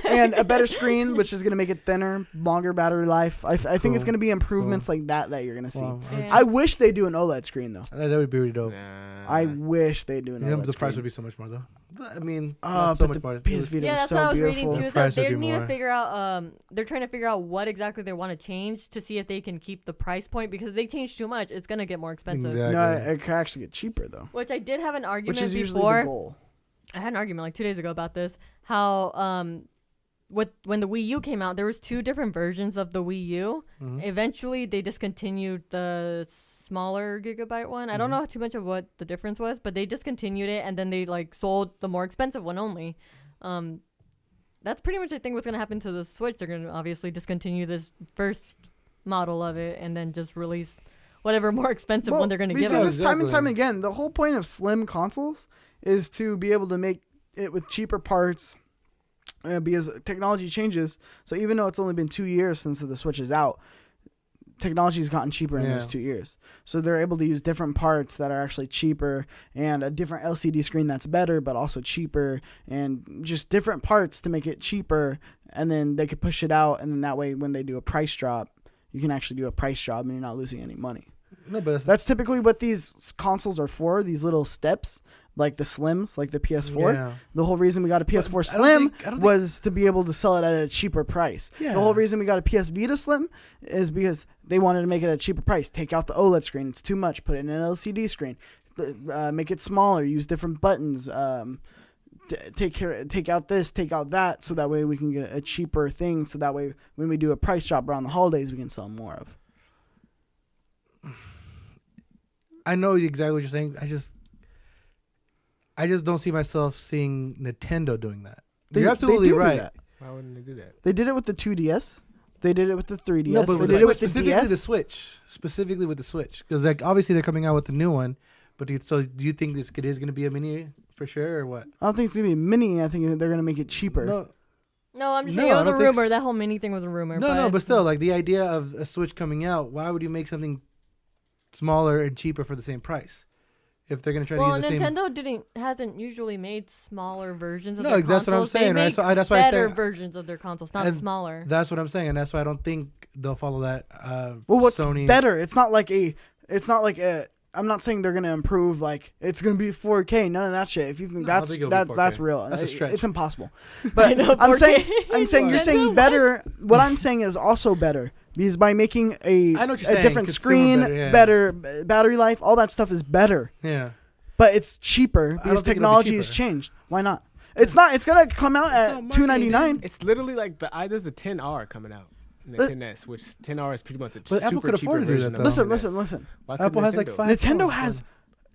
And a better screen, which is going to make it thinner, longer battery life. I think it's Cool. going to be improvements like that you're going to see. Wow. Yeah. I wish they do an OLED screen though. That would be really dope. Nah. I wish they do an Yeah, OLED but the screen. price would be so much more though. I mean, Oh, not so but much more. the PS Vita Yeah, was that's so what I was beautiful. reading too. The Is price that would they be need more. to figure out. They're trying to figure out what exactly they want to change to see if they can keep the price point because if they change too much, it's gonna get more expensive. Exactly. No, it could actually get cheaper though, Which I did have an argument which is usually before. the goal. I had an argument like 2 days ago about this. How when the Wii U came out, there was 2 different versions of the Wii U. Mhm. Eventually, they discontinued the smaller gigabyte one. I don't know too much of what the difference was, but they discontinued it and then they like sold the more expensive one only. That's pretty much I think what's gonna happen to the Switch. They're gonna obviously discontinue this first model of it and then just release whatever more expensive one they're gonna we give see us. this time and time Exactly. again. The whole point of slim consoles is to be able to make it with cheaper parts because technology changes. So even though it's only been 2 years since the Switch is out, technology has gotten cheaper in those Yeah. 2 years. So they're able to use different parts that are actually cheaper and a different LCD screen that's better but also cheaper and just different parts to make it cheaper. And then they could push it out. And then that way when they do a price drop, you can actually do a price drop and you're not losing any money. No, but That's typically what these consoles are for, these little steps, like the Slims, like the PS4. Yeah. The whole reason we got a PS4 I don't Slim think- I don't think- was to be able to sell it at a cheaper price. Yeah. The whole reason we got a PS Vita Slim is because they wanted to make it at a cheaper price. Take out the OLED screen. It's too much. Put it in an LCD screen. Make it smaller. Use different buttons. Take out this, take out that, so that way we can get a cheaper thing. So that way when we do a price drop around the holidays, we can sell more of. I know exactly what you're saying. I just don't see myself seeing Nintendo doing that. You're absolutely do right. that. Why wouldn't they do that? They did it with the 2DS. They did it with the 3DS. No, but they with did the it with Switch, the specifically DS. the Switch, specifically with the Switch, because like obviously they're coming out with the new one. But do you think this is going to be a mini for sure or what? I don't think it's gonna be a mini. I think they're gonna make it cheaper. No, I'm just No, saying it I was a don't think rumor. s- That whole mini thing was a rumor. No, but still, like the idea of a Switch coming out, why would you make something smaller and cheaper for the same price? If they're gonna try Well, to use the same. Nintendo hasn't usually made smaller versions of No, their that's what I'm consoles. saying, They right? make So that's why I better say- versions of their consoles, not And smaller. That's what I'm saying, and that's why I don't think they'll follow that. Well, what's Sony. better? It's not like a. I'm not saying they're gonna improve. Like it's gonna be 4K. None of that shit. If you think No, I don't that's think it'll be that's 4K. real. That's a stretch. It's impossible. I But know, I'm 4K. saying you're Nintendo, saying what? better. What I'm saying is also better because by making a I know what you're saying, different consumer screen, better, yeah. better battery life, all that stuff is better. Yeah. But it's cheaper because think it'll be technology has cheaper. changed. Why not? It's not. It's gonna come out at not $299. It's literally like there's a 10R coming out. And the But- 10S, which 10R is pretty much a But Apple super could cheaper afford to do version that, of though. the Listen, 10S. listen. Why couldn't Apple has like Nintendo? 5. Nintendo phones. has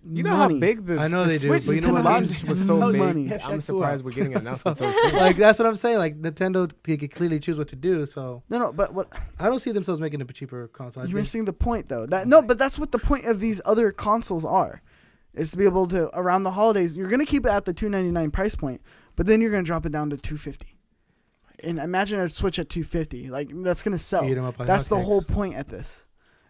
You know money. how big the I know the they do, Switch but you know what I mean? launch was so No big. money. Yeah, I'm Shaq surprised Fu. we're getting an announcement so soon. Like that's what I'm saying. Like Nintendo could clearly choose what to do. So No, but what I don't see themselves making a cheaper console. I you're think- missing the point though. But that's what the point of these other consoles are. is to be able to, around the holidays, you're going to keep it at the $299 price point, but then you're going to drop it down to $250. And imagine a Switch at $250. Like, that's going to sell. Eat 'em up like That's the hotcakes. whole point at this,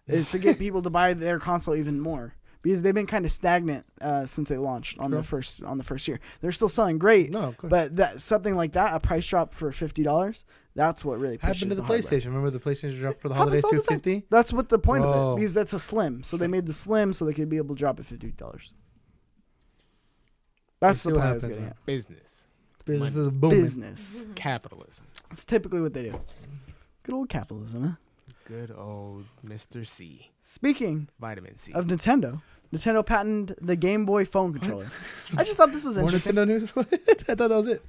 is to get people to buy their console even more. Because they've been kind of stagnant since they launched on the first year. They're still selling great, No, of course. but that something like that, a price drop for $50, that's what really pushes Happened to the hardware. PlayStation. Remember the PlayStation dropped for the Happens holidays all the time. $250? That's what the point of Bro. it, because that's a slim. So they made the slim so they could be able to drop it $50. That's the see what point I was happens, getting man. at. Business. Business Money. is booming. Business. Capitalism. It's typically what they do. Good old capitalism, huh? Good old Mr. C. Speaking Vitamin C. of Nintendo patented the Game Boy phone controller. I just thought this was More interesting. Nintendo news? I thought that was it.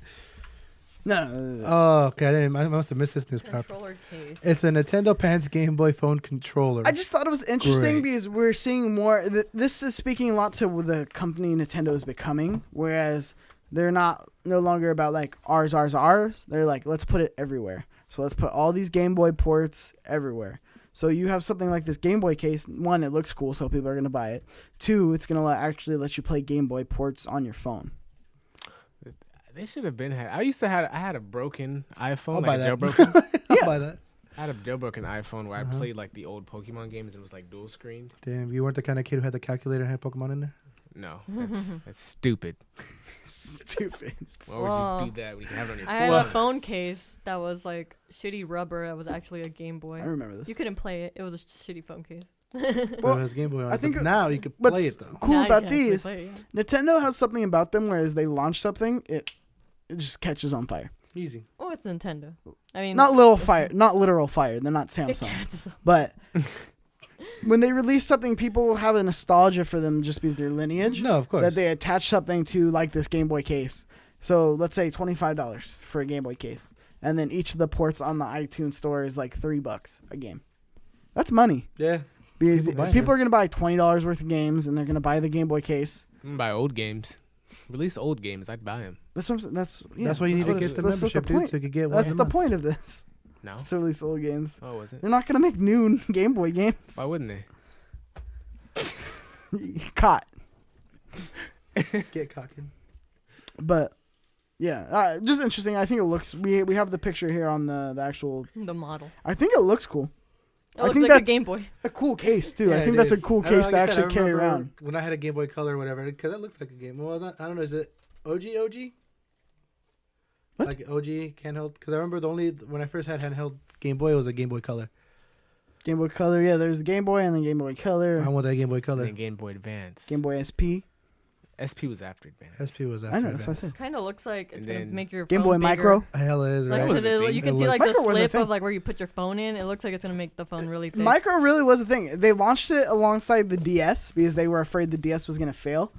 No. Oh, okay. I must have missed this news. Crap. Controller case. It's a Nintendo Pants Game Boy phone controller. I just thought it was interesting Great. because we're seeing more. This is speaking a lot to the company Nintendo is becoming, whereas they're no longer about like ours. They're like, let's put it everywhere. So let's put all these Game Boy ports everywhere. So you have something like this Game Boy case. One, it looks cool, so people are going to buy it. Two, it's going to actually let you play Game Boy ports on your phone. They should have been had. I had a broken iPhone. I'll like buy a that. jailbroken. I'll buy that. I had a jailbroken iPhone where I played like the old Pokemon games and it was like dual screened. Damn, you weren't the kind of kid who had the calculator and had Pokemon in there? No, that's stupid. Stupid. Why would Well, you do that when you can have it on your I had phone? a phone case that was like shitty rubber. That was actually a Game Boy. I remember this. You couldn't play it. It was a shitty phone case. Well, Well, it has Game Boy on I it, think but now you could what's play it though. cool Now you about can actually these, play it, yeah. Nintendo has something about them, whereas they launch something, it just catches on fire. Easy. Oh, it's Nintendo. I mean, Not literal fire. They're not it Samsung. catches on- But when they release something, people will have a nostalgia for them just because their lineage. No, of course. That they attach something to, like this Game Boy case. So let's say $25 for a Game Boy case, and then each of the ports on the iTunes store is like $3 a game. That's money Yeah. because People buy people it. are gonna buy $20 worth of games, and they're gonna buy the Game Boy case. I'm gonna buy old games. Release old games. I'd buy them. That's That's why you need to get the membership, dude, so you could get one. That's the point of this. No. It's to release old games. Oh, was it? They're not gonna make new Game Boy games. Why wouldn't they? Caught. Get cocking. But yeah, just interesting. I think it looks. We have the picture here on the actual. the model. I think it looks cool. It I looks think like a that's- Game Boy. A cool case too. I Yeah, think that's a dude. cool I don't know, case like to I said, actually I carry remember around. when I had a Game Boy Color or whatever, because that looks like a game. Well, I don't know. Is it OG? What? Like OG handheld? Because I remember when I first had handheld Game Boy, it was a Game Boy Color. Game Boy Color. Yeah, there's the Game Boy and then Game Boy Color. I want that Game Boy And Color. then Game Boy Advance. Game Boy SP. SP was after Advance. SP was after I know. That's what I Advance. said. Kind of looks like it's And gonna then make your Game phone Boy bigger. Micro. Hell is, Like right? was with a it, thing. you can It see like Micro the was a slip thing. of like where you put your phone in. It looks like it's gonna make the phone really thick. Micro really was a thing. They launched it alongside the DS because they were afraid the DS was gonna fail.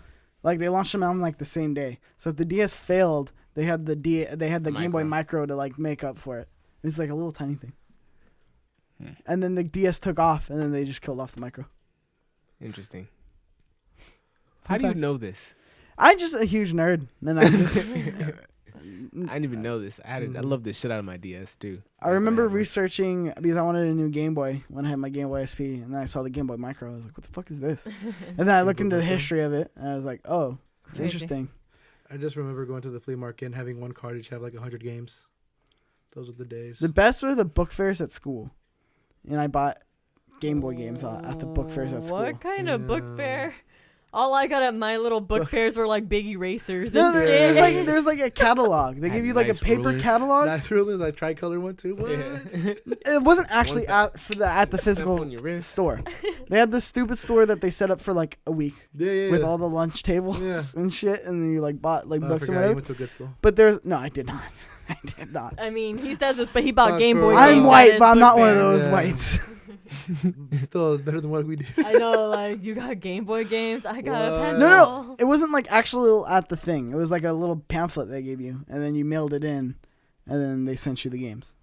Like they launched them on like the same day. So if the DS failed, they had the Game Boy Micro to like make up for it. It was like a little tiny thing. And then the DS took off, and then they just killed off the Micro. Interesting. How do you facts. know this? I'm just a huge nerd, and I just I didn't even know this. I love this shit out of my DS too. I remember researching because I wanted a new Game Boy when I had my Game Boy SP, and then I saw the Game Boy Micro. I was like, "What the fuck is this?" And then I looked into the history of it, and I was like, "Oh, it's Crazy. interesting." I just remember going to the flea market and having one card each have like 100 games. Those were the days. The best were the book fairs at school, and I bought Game Boy games at the book fairs at school. What kind of book Yeah. fair? All I got at my little book fairs were like big erasers. No, and there's shit. there's like a catalog. They Had give you like nice a paper rulers. catalog. Nice rulers, like tricolor one too. What? Yeah. It wasn't actually One at the Stamp physical on your wrist. store. They had this stupid store that they set up for like a week Yeah. with all the lunch tables Yeah. and shit, and then you like bought like I books and forgot you whatever. went to a good school. But I did not. I did not. I mean, he says this, but he bought Fuck, Game Boy. bro. games I'm at white, his but I'm book not one of fair. those Yeah. whites. Still better than what we did. I know, like you got Game Boy games. I got a What? pencil. No. It wasn't like actually at the thing. It was like a little pamphlet they gave you, and then you mailed it in, and then they sent you the games.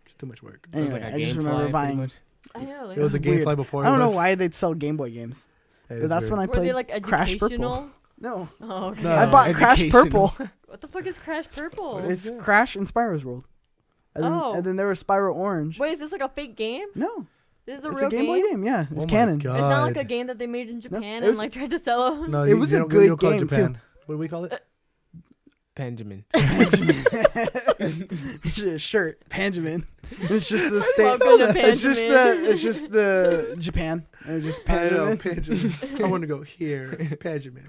It's too much work. It was Anyway, like a I just game remember fly, pretty buying. much. I know. Like, It was a weird. GameFly before. I don't it know was. why they'd sell Game Boy games, Hey, but it's that's weird. when I were they played like Crash Purple. educational? No, Oh, okay. No. I bought Crash Educational. Purple. What the fuck is Crash Purple? What It's is that? Crash and Spyro's World. And then, Oh. and then there was Spyro Orange. Wait, is this like a fake game? No, This is a It's real a Game Boy game. game. Yeah, it's Oh my canon. God. It's not like a game that they made in Japan it and was- like tried to sell. No, It was a you good don't call it game, too. Japan. What do we call it? Benjamin. Shirt, Panjamin. It's just the state. Welcome to It's just Panjamin. the. It's just the Japan. It's just I know, Panjamin. Benjamin. I want to go here, Benjamin.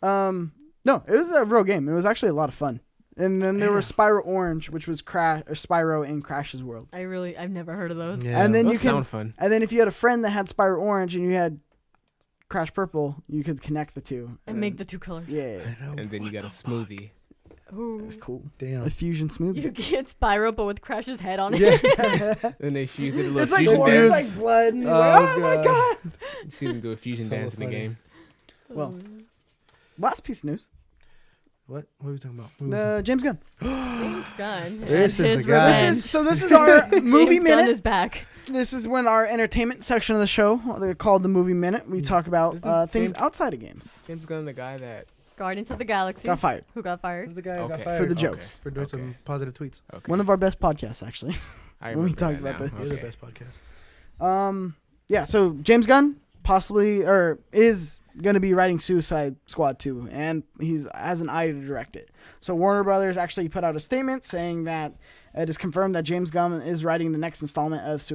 No, it was a real game. It was actually a lot of fun. And then there was Spyro Orange, which was Spyro in Crash's World. I've never heard of those. Yeah. And then Those you can, sound fun. and then if you had a friend that had Spyro Orange and you had Crash Purple, you could connect the two And make the two colors. Yeah, I know. And then you got a smoothie. Ooh. that's cool. Damn. A fusion smoothie. You get Spyro, but with Crash's head on it. Yeah. Then they did a little It's like fusion blood, dance. it's like blood. And you're Oh, like, oh my God. god! You see them do a fusion So dance in the funny. game. Well, last piece of news: What are we talking about? the James Gunn. James Gunn. This and is his the guy. revenge. This is our movie James Gunn minute. is back. This is when our entertainment section of the show, they're called the movie minute. We talk about Isn't things James- outside of games. James Gunn, the guy that. Guardians of the Galaxy. Got fired Who got fired? Who's the guy who got Okay. fired for the Okay. jokes. for doing Okay. some positive tweets? Okay. One of our best podcasts, actually. I when we remember talked that about now. this. You're Okay. the best podcast. Yeah. So James Gunn possibly or is going to be writing Suicide Squad 2, and he's has an eye to direct it. So Warner Brothers actually put out a statement saying that it is confirmed that James Gunn is writing the next installment of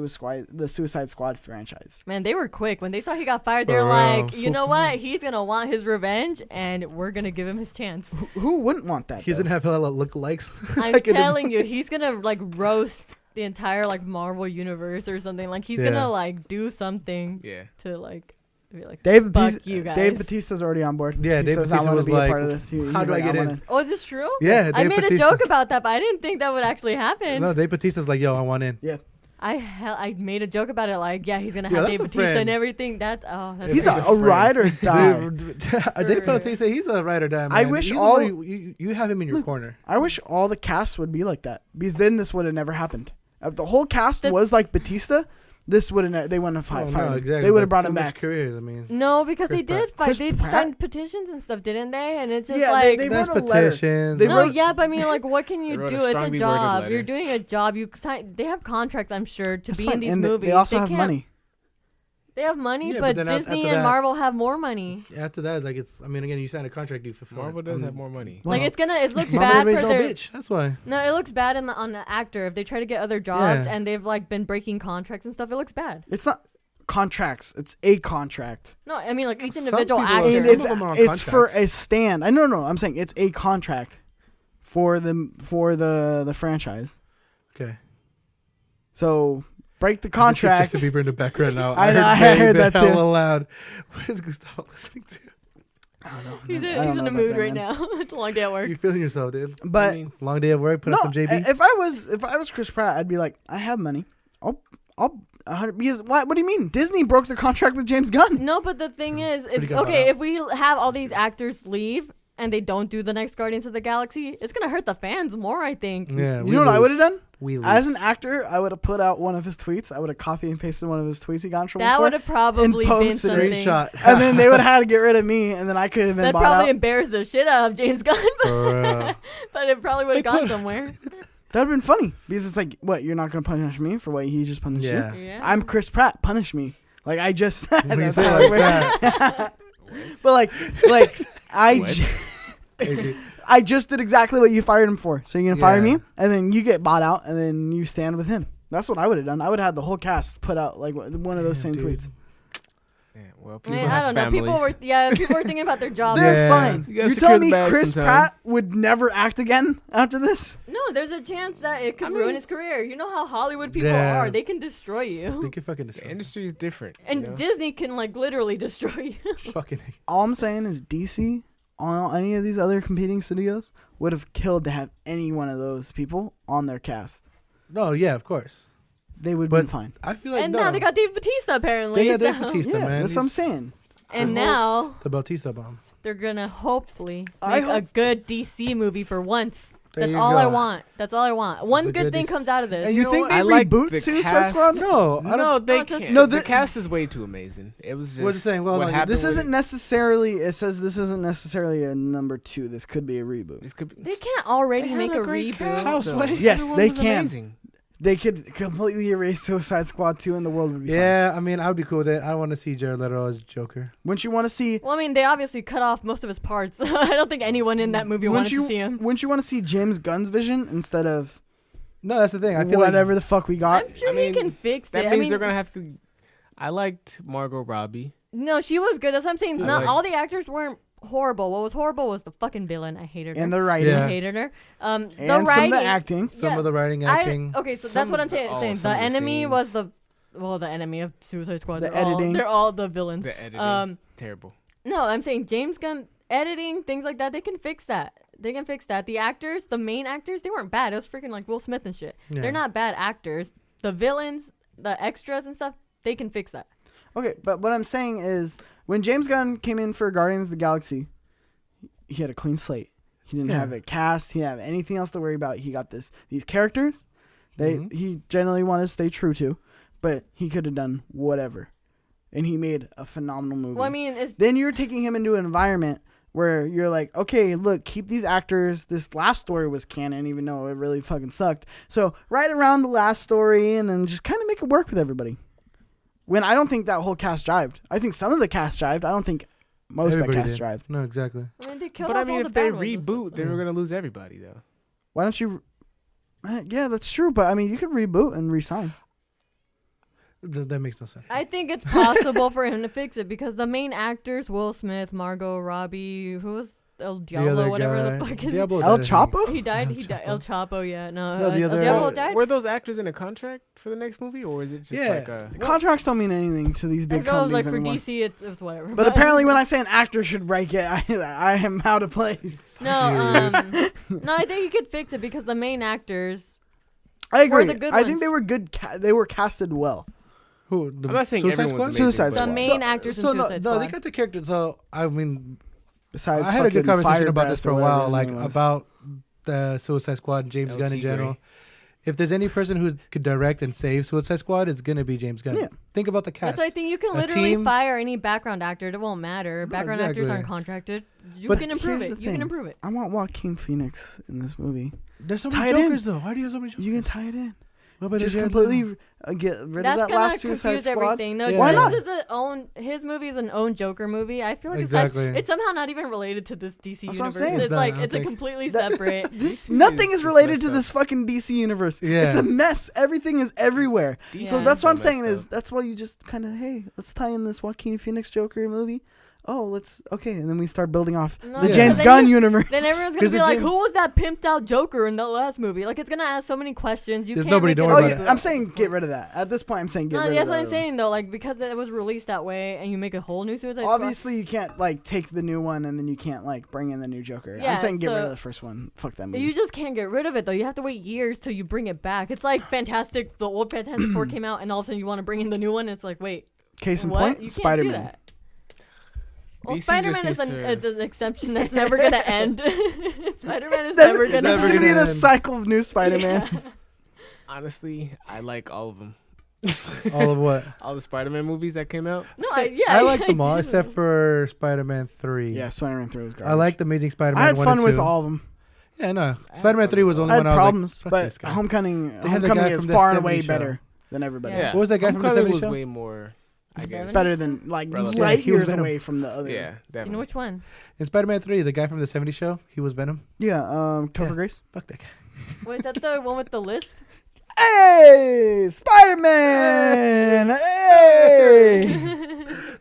the Suicide Squad franchise. Man, they were quick. When they saw he got fired, they were For like, real. you know what? He's going to want his revenge, and we're going to give him his chance. Who wouldn't want that? He's though? gonna have hella lookalikes. I'm I can telling you, he's going to, like, roast the entire, like, Marvel universe or something. Like, he's Yeah. going to, like, do something Yeah. to, like, be like, Dave fuck you guys. Dave Bautista's already on board. Yeah, He Dave says, I Bautista wanna was be a like, part of this. how do I get in? Oh, is this true? Yeah, I Dave made Bautista. a joke about that, but I didn't think that would actually happen. No, Dave Bautista's like, yo, I want in. I made a joke about it, like, yeah, he's gonna Yeah, have that's Dave a Bautista and friend. everything. That's He's He's a, a a friend. ride or die. Dave Bautista, he's a ride or die, man. I wish He's the all- one you have him in your corner. I wish all the cast would be like that, because then this would have never happened. If the whole cast The- was like Batista, this would have they wouldn't have fired him. exactly. They would have but brought so him much back. Careers, I mean, No, because they Chris did Pratt. fight. Chris They Pratt? signed petitions and stuff, didn't they? And it's just Yeah, like they that's wrote a letter. petitions. They no, wrote- yeah, but I mean, like, what can you They wrote do? a It's a strongly worded job. letter. You're doing a job. You sign. They have contracts, I'm sure, to That's be fine. in these And movies. they also have can't- money. They have money, Yeah, but but then Disney after and that- Marvel have more money. After that, like it's. I mean, again, you signed a contract, you fulfill. Marvel it. does have more money. Well, Like it's gonna. It looks Marvel bad ain't for no their. bitch. That's why. No, it looks bad on the actor if they try to get other jobs Yeah. and they've like been breaking contracts and stuff. It looks bad. It's not contracts. It's a contract. No, I mean like each Some individual people- actor. And Some it's of them are on it's for contracts. a stand. I no. I'm saying it's a contract for the franchise. Okay. So break the I just hear contract. Justin Bieber in the background now. I know, I Baby heard that too. hella loud. What is Gustavo listening to? I don't know. He's, I he's don't in know the about mood that, right man. now. It's a long day at work. You feeling yourself, dude? But I mean, Long day at work. Put no, on some JB. if I was Chris Pratt, I'd be like, I have money. I'll 100 because what do you mean? Disney broke their contract with James Gunn. No, but the thing is, Pretty if good bought out. if we have all these actors leave and they don't do the next Guardians of the Galaxy, it's gonna hurt the fans more. I think. Yeah. You know what I would have done? We lose. As an actor, I would have put out one of his tweets. I would have copied and pasted one of his tweets he got in trouble That for. would have probably been posted something. Screenshot. And then they would have had to get rid of me, and then I could have been That bought probably out. embarrassed the shit out of James Gunn, For real. but it probably would have I gone told- somewhere. That would have been funny because it's like, what? You're not gonna punish me for what he just punished Yeah. you? Yeah. I'm Chris Pratt. Punish me. Like I just. When you That's say how it it like works. that. But like I. What? Okay. I just did exactly what you fired him for. So you're gonna fire Yeah. me, and then you get bought out, and then you stand with him. That's what I would have done. I would have had the whole cast put out like one of those Damn, same dude. tweets. yeah, well, I, people mean, I have don't know. families. People were thinking about their jobs. They're Yeah. fine. You You gotta are secure telling the me bag Chris sometime. Pratt would never act again after this? No, there's a chance that it could I mean- ruin his career. You know how Hollywood people Yeah. are. They can destroy you. They can fucking The destroy. industry is different. And you know? Disney can like literally destroy you. Fucking. All I'm saying is DC, on any of these other competing studios, would have killed to have any one of those people on their cast. No, yeah, of course. They would have But been fine. I feel like And no. now they got Dave Bautista apparently. They got Dave so- Bautista, Yeah, man. that's what I'm He's saying. And I hope- now the Bautista bomb. they're gonna hopefully I make a hope- good DC movie for once. There That's you all I go. want. That's all I want. One a good good thing DC comes out of this. And you know think what? they I like reboot the Suicide cast. Squad? No, I No, don't. they No, just- can't. No, the the- cast is way too amazing. It was just We're just saying, well, what like, happened. This with isn't it. necessarily. It says this isn't necessarily a number 2. This could be a reboot. This could be, They can't already They make had a great reboot. cast, House though. Way. Yes, Everyone they was can. amazing. They could completely erase Suicide Squad 2 and the world would be fine. Yeah, I mean, I would be cool with it. I want to see Jared Leto as Joker. Wouldn't you want to see... Well, I mean, they obviously cut off most of his parts. I don't think anyone in that movie wanted to see him. Wouldn't you want to see James Gunn's vision instead of... No, that's the thing. I feel whatever the fuck we got? I'm sure he can fix it. That means they're gonna have to. I liked Margot Robbie. No, she was good. That's what I'm saying. Not like- all the actors weren't horrible. What was horrible was the fucking villain. I hated her. And the writing. Yeah. I hated her. The And writing. some of the acting. Some of the writing, acting. Okay, so Some that's what of I'm the- saying. some The of the enemy scenes. was the enemy of Suicide Squad. The They're all- editing. they're all the villains. The editing, terrible. No, I'm saying James Gunn editing, things like that, they can fix that. They can fix that. The actors, the main actors, they weren't bad. It was freaking like Will Smith and shit. Yeah. They're not bad actors. The villains, the extras and stuff, they can fix that. Okay, but what I'm saying is when James Gunn came in for Guardians of the Galaxy, he had a clean slate. He didn't have a cast. He didn't have anything else to worry about. He got these characters. He generally wanted to stay true to, but he could have done whatever. And he made a phenomenal movie. Well, I mean, Then you're taking him into an environment where you're like, okay, look, keep these actors. This last story was canon, even though it really fucking sucked. So right around the last story and then just kind of make it work with everybody. When I don't think that whole cast jived. I think some of the cast jived. I don't think most of the Everybody cast did. jived. No, exactly. they killed But I off all mean, the if they bad ones and stuff, reboot, then we're gonna lose everybody though. Why don't you... Yeah, that's true. But, I mean, you could reboot and resign. That makes no sense. I think it's possible for him to fix it because the main actors, Will Smith, Margot Robbie, who was El Diablo, whatever the fuck is Diablo El died, I think. Chapo? He died. El He died. Chapo. El Chapo. Yeah. No. No, the El other- Diablo died. Were those actors in a contract for the next movie, or is it just Yeah. like a? Contracts don't mean anything to these I big feel companies like for anymore. DC, it's whatever. But apparently when I say an actor should break it, I am out of place. no, no, I think he could fix it because the main actors. I agree. the good I think ones. they were good. They were casted well. Who? The I'm not saying Suicide everyone's Squad? amazing. Suicide but- Squad. The main actors in no, Suicide no, Squad. they got the characters. So I mean, Besides, I had a good fucking conversation Fire about Breath this for or a whatever while, his like name was. about the Suicide Squad and James Gunn in LT general. Gray. If there's any person who could direct and save Suicide Squad, it's gonna be James Gunn. Yeah. Think about the cast. That's why I think you can A literally team- fire any background actor. It won't matter. Background actors exactly. aren't contracted. You But can improve here's it. the You can thing. improve it. I want Joaquin Phoenix in this movie. There's so Tie many it in. Jokers though. Why do you have so many Jokers? You can tie it in. What about Just Jared completely Leto? get rid That's of that gonna last Suicide confuse Squad. everything. No, Yeah. Why this not? is his movie is an own Joker movie. I feel like Exactly. it's somehow not even related to this DC That's what I'm universe. saying. It's It's like not, I it's a think. completely That- separate. This DC nothing is is just related messed to up. this fucking DC universe. Yeah. It's a mess. Everything is everywhere. DC So Yeah. that's what I'm so saying messed is up. that's why you just kind of let's tie in this Joaquin Phoenix Joker movie. Oh, and then we start building off No, the yeah. James then Gunn you- universe. Then everyone's gonna 'Cause be the like, James- "Who was that pimped out Joker in the last movie?" Like, it's gonna ask so many questions. You There's can't. nobody make it doing Oh about a it. yeah, I'm saying get rid of that. At this point, I'm saying get No, rid that's of what that. I'm saying though. Like, because it was released that way, and you make a whole new Suicide Squad. Obviously, you can't like take the new one and then you can't like bring in the new Joker. Yeah, I'm saying get rid so- of the first one. Fuck that movie. You just can't get rid of it though. You have to wait years till you bring it back. It's like Fantastic. The old Fantastic Four came out, and all of a sudden you want to bring in the new one. And it's like, wait, Case in what? point, You can't do Spider-Man. that. Well, DC Spider-Man just is needs an exception that's never gonna end. Spider-Man is Never, never gonna there's never gonna end. be in a end. cycle of new Spider-Mans. Yeah. Honestly, I like all of them. All of what? All the Spider-Man movies that came out. No, yeah, I like them all do. except for Spider-Man 3. Yeah, Spider-Man 3 was garbage. I liked Amazing Spider-Man I had 1 fun and with 2. all of them. Yeah, no. had Spider-Man fun 3 was the with only I had one I was problems, like, fuck but this guy. Homecoming had the guy is from the far and 70s away show. better than everybody. Yeah. else. What was that guy from the Homecoming 70s was show? way more, I Spider-Man? guess. Better than like Relative. Yeah, light he was years Venom. away from the other. Yeah, You definitely. know which one? In Spider-Man 3, the guy from the 70s show, he was Venom. Yeah, Topher Yeah. Grace. Fuck that guy. Wait, is that the one with the lisp? Hey, Spider-Man! Hey!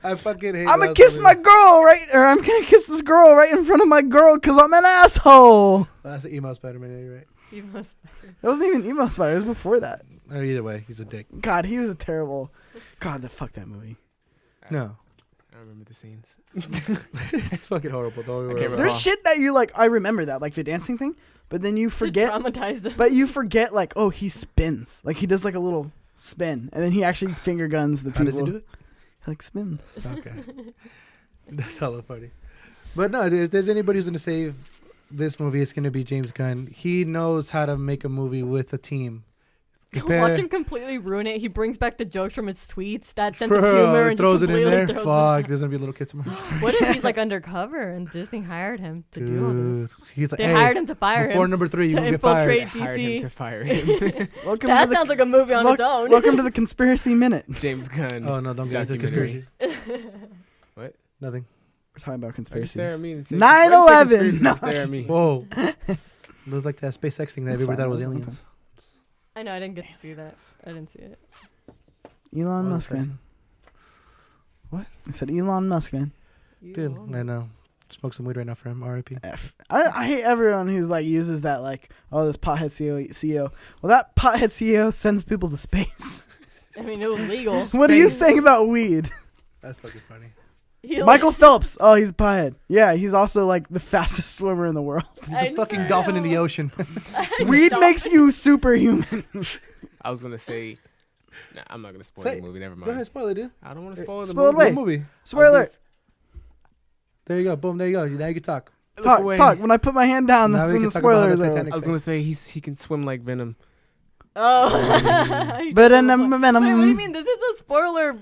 I fucking hate I'm gonna Miles kiss Morales. my girl I'm gonna kiss this girl right in front of my girl because I'm an asshole. Oh, that's the emo Spider-Man, yeah, you're right. You must. That wasn't even emo Spider. It was before that. Oh, either way, he's a dick. God, he was a terrible. God, fuck that movie. No. I remember the scenes. It's fucking horrible. Don't worry. can't about There's recall. shit that you like. I remember that, like the dancing thing, but then you forget. Traumatized them. But you forget, like, oh, he spins. Like he does like a little spin, and then he actually finger guns the How people. does he do it? He like spins. Okay. That's hella funny. But no, if there's anybody who's going to save this movie, it's going to be James Gunn. He knows how to make a movie with a team. Watch him completely ruin it. He brings back the jokes from his tweets, that sense of humor, and throws just it in completely there. throws Fuck, there's gonna be a little kid tomorrow. What if he's like undercover and Disney hired him to do all this? He's like, They hey, hired him to fire before him. number 3, you to will get fired. infiltrate Hired him DC. to fire him. Welcome That to the, sounds like a movie on its own. welcome to the Conspiracy Minute. James Gunn. Oh no, don't get into Documentary. conspiracies. What? Nothing. We're talking about Why'd you conspiracies. stare at me and say- 9/11. why'd you say No. conspiracy? Stare at me. Whoa. It was like that SpaceX thing that That's everybody fine, thought it was that's aliens. I know, I didn't get to see that. I didn't see it. Elon Oh, Musk, that's- man. What? I said Elon Musk, man. Dude, I know. Smoke some weed right now for him. R.I.P. I hate everyone who's like uses that like, oh, this pothead CEO. Well, that pothead CEO sends people to space. I mean, it was legal. What are you saying about weed? That's fucking funny. He Michael Phelps. Oh, he's a pothead. Yeah, he's also like the fastest swimmer in the world. He's I a fucking know. dolphin in the ocean. Weed makes you superhuman. I was gonna say. Nah, I'm not gonna spoil Say- the movie. Never Go ahead, mind. spoiler, dude. I don't want to spoil the spoil it movie. away. What movie? Spoiler. There you go. Boom. There you go. Now you can talk. Talk. away. Talk. When I put my hand down, Now that's we when can the talk about how spoilers the are. Titanic I was gonna say he can swim like Venom. Oh. But then Wait, what do you Venom. mean? This is a spoiler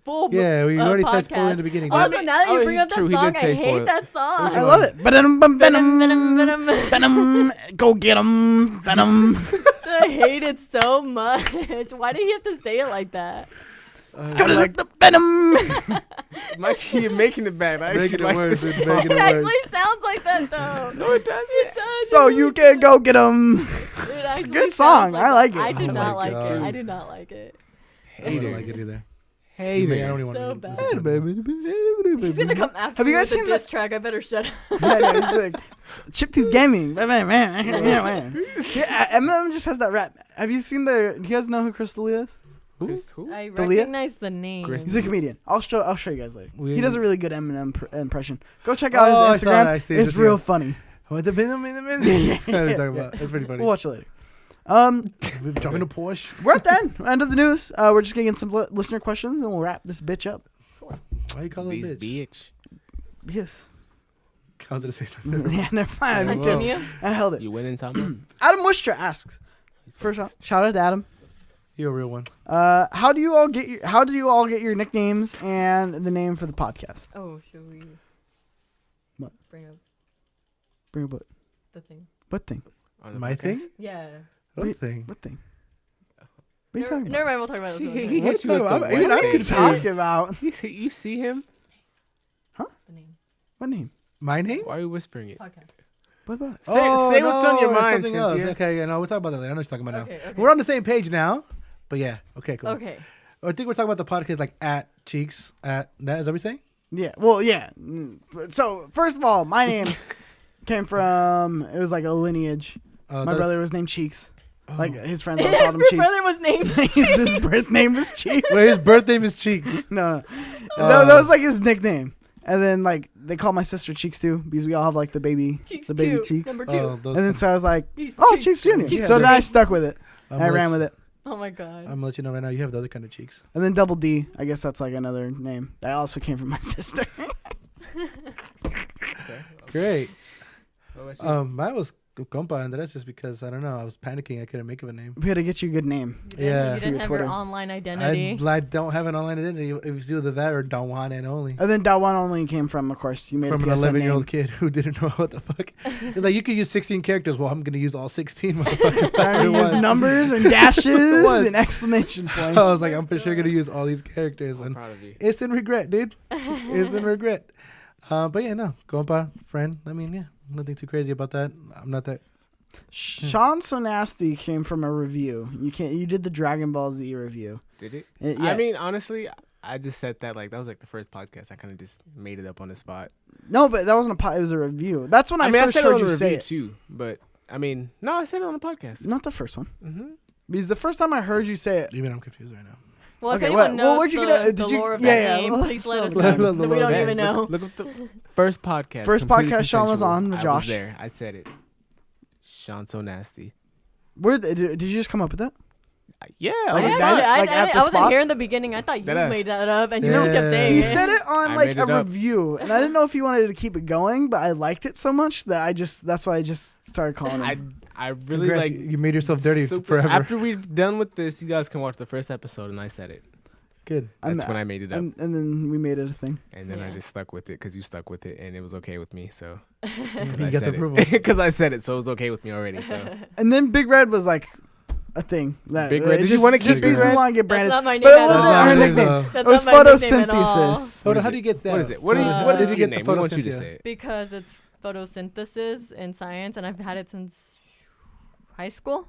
full Yeah, we already said podcast. spoiler in the beginning. Also, dude. now that you bring up that true, he song, did say I spoiler. hate that song. I love it. Venom. Venom, Venom. venom, venom. Venom. Go get him. Venom. I hate it so much. Why did he have to say it like that? Go to the Venom. Mike, you're making it bad. I Make actually it like worse, this dude, song. make It it worse. actually sounds like that though. No, it doesn't. It does. So you can go get him. It actually good sounds song. I like it. I do Oh not my like it. God. I do not like it. I don't like it either. Hey, I don't even want So to bad. listen to it. He's gonna come after Have you me guys with a seen that- diss track. I better shut up. Yeah, it's like Chiptooth Gaming. Yeah, Eminem just has that rap. Have you seen the? Do you guys know who Chris D'Elia is? Who? I Dalia? recognize the name. Chris- He's a comedian. I'll show you guys later. We- He does a really good Eminem impression. Go check out Oh, I his saw Instagram. that. I see It's this, real yeah. funny. What the Venom in the minute? What are you talking about? That's pretty funny. We'll watch it later. We're jumping to Porsche. We're at the end of the news. We're just getting some listener questions and we'll wrap this bitch up. Why you call it These bitch? bitch. Yes. I was gonna say something. Yeah, never mind. Me too. Continue. I held it. You winning, Tambo? Adam Wistra asks. First off, shout out to Adam. You're a real one. How do you all get your nicknames and the name for the podcast? Oh, should we? What? Bring up Bring up what? the thing. What thing? On the My podcast? thing? Yeah. What Wait, thing? What thing? What are you talking Never about? mind. We'll talk about it. See, another he time. hit you with What the are you talking about? wet I'm thing. confused. Talk about You see him? The name. what name? My name? Why are you whispering it? Podcast. What about it? Say what's on your it's mind, something else. Cynthia. Okay, yeah, no, we'll talk about that later. I know what you're talking about Okay, now. okay. We're on the same page now. But yeah, okay, cool. Okay. I think we're talking about the podcast like at Cheeks at that. Is that what you're saying? Yeah. Well, yeah. So first of all, my name came from it was like a lineage. My brother was named Cheeks. Like his friends all called him Your Cheeks. brother was named. His birth name was Cheeks. Wait, his birth name is Cheeks. No, that was like his nickname. And then like they call my sister Cheeks too because we all have like the baby Cheeks baby two, Cheeks. Number 2. Oh, those And then so I was like, He's oh, Cheeks Junior. Cheeks So then I Jr. stuck with it. I'm I gonna ran let with you- it. Oh my god. I'm gonna let you know right now. You have the other kind of cheeks. And then Double D, I guess that's like another name. That also came from my sister. Okay. Great. What about you? Mine was Compa, and that's just because I don't know. I was panicking. I couldn't make up a name. We had to get you a good name. You didn't, Yeah. you For your didn't have Twitter. your online identity. I don't have an online identity. It was either that or Don Juan and only. And then Dawan only came from, of course, you made From a an PSN 11-year-old name. kid who didn't know what the fuck. It's like you could use 16 characters. Well, I'm gonna use all 16. Motherfucker. That's I what it use was. numbers and what it dashes was. and exclamation points. I was like, I'm for sure gonna use all these characters, I'm and proud of you. instant regret, dude. Instant regret. But yeah, no, Compa, friend. I mean, yeah, nothing too crazy about that. I'm not that. Shawn So Nasty came from a review. You did the Dragon Ball Z review. Did it? Yeah. I mean, honestly, I just said that like that was like the first podcast. I kind of just made it up on the spot. No, but that wasn't it was a review. That's when I mean, first said it heard on you the say review it. too, but I mean, no, I said it on the podcast. Not the first one. Mm-hmm. Because the first time I heard you say it, Even I'm confused right now. Well, if Okay, anyone well, knows where'd you the, get a- the did you- lore of yeah, that yeah, name, let's please let us let know. us know. We don't Okay, even know. Look at the first podcast. First completely podcast Shawn was consensual. on with I Josh. was there. I said it. Shawn So Nasty. where did you just come up with that? Yeah, Like, I is was that- not- like, at the I wasn't spot? here in the beginning. I thought you Deadass. made that up, and you Yeah. just kept saying He it. said it on I like made a it up. review, and I didn't know if he wanted to keep it going, but I liked it so much that that's why I just started calling him. I really Congrats, like. you made yourself dirty super- forever. After we're done with this, you guys can watch the first episode, and I said it. Good. That's when I made it up, and then we made it a thing. and then I Yeah. just stuck with it because you stuck with it, and it was okay with me. So You I got the said approval. it because I said it, so it was okay with me already. So And then Big Red was like a thing. That Big Red. it Did you just- wanna keep just Big because we Red? want to get That's branded? not my name But it at wasn't all. her That's not nickname. her It That's was not my nickname at all. photosynthesis. Hold on, how do you get that? what is it? What Uh, what did is you your get the name? We want you to photosynthesis? say it. Because it's photosynthesis in science, and I've had it since high school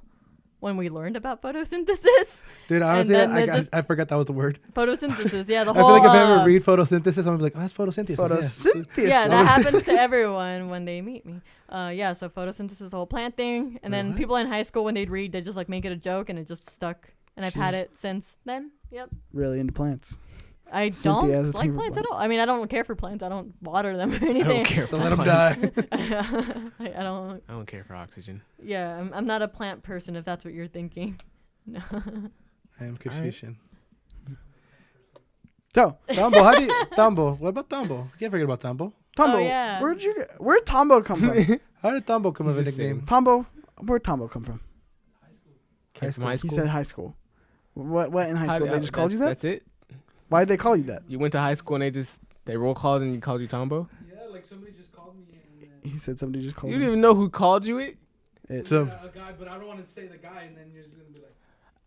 when we learned about photosynthesis. Dude, honestly, then I, it just- I forgot that was the word. Photosynthesis, yeah, the I feel whole. like if I ever read photosynthesis, I'm gonna be like, oh, that's photosynthesis. Yeah. Photosynthesis. yeah, that happens to everyone when they meet me. Yeah, so photosynthesis is the whole plant thing, and then What? people in high school when they'd read, they just like make it a joke, and it just stuck. And I've had it since then. Yep. Really into plants. I Cynthia has a don't thing like for plants at plants. all. I mean, I don't care for plants. I don't water them or I anything. don't care for Don't let them plants. die. I don't. I don't care for oxygen. Yeah, I'm not a plant person. If that's what you're thinking. No. I am Confucian. So, Tambo, how do you, Tambo? What about Tambo? You can't forget about Tambo. Tombo, Oh, yeah. where'd Tombo come from? How did Tambo come up with a Just nickname? Tombo, where'd Tombo come from? Came from high He school. said high school. What in high How school? did- They just called you that? That's it. Why'd they call you that? You went to high school and they roll called and you called you Tambo. Yeah, like somebody just called me. He said somebody just called You him. didn't even know who called you it. So, A guy, but I don't want to say the guy, and then you're just gonna be like,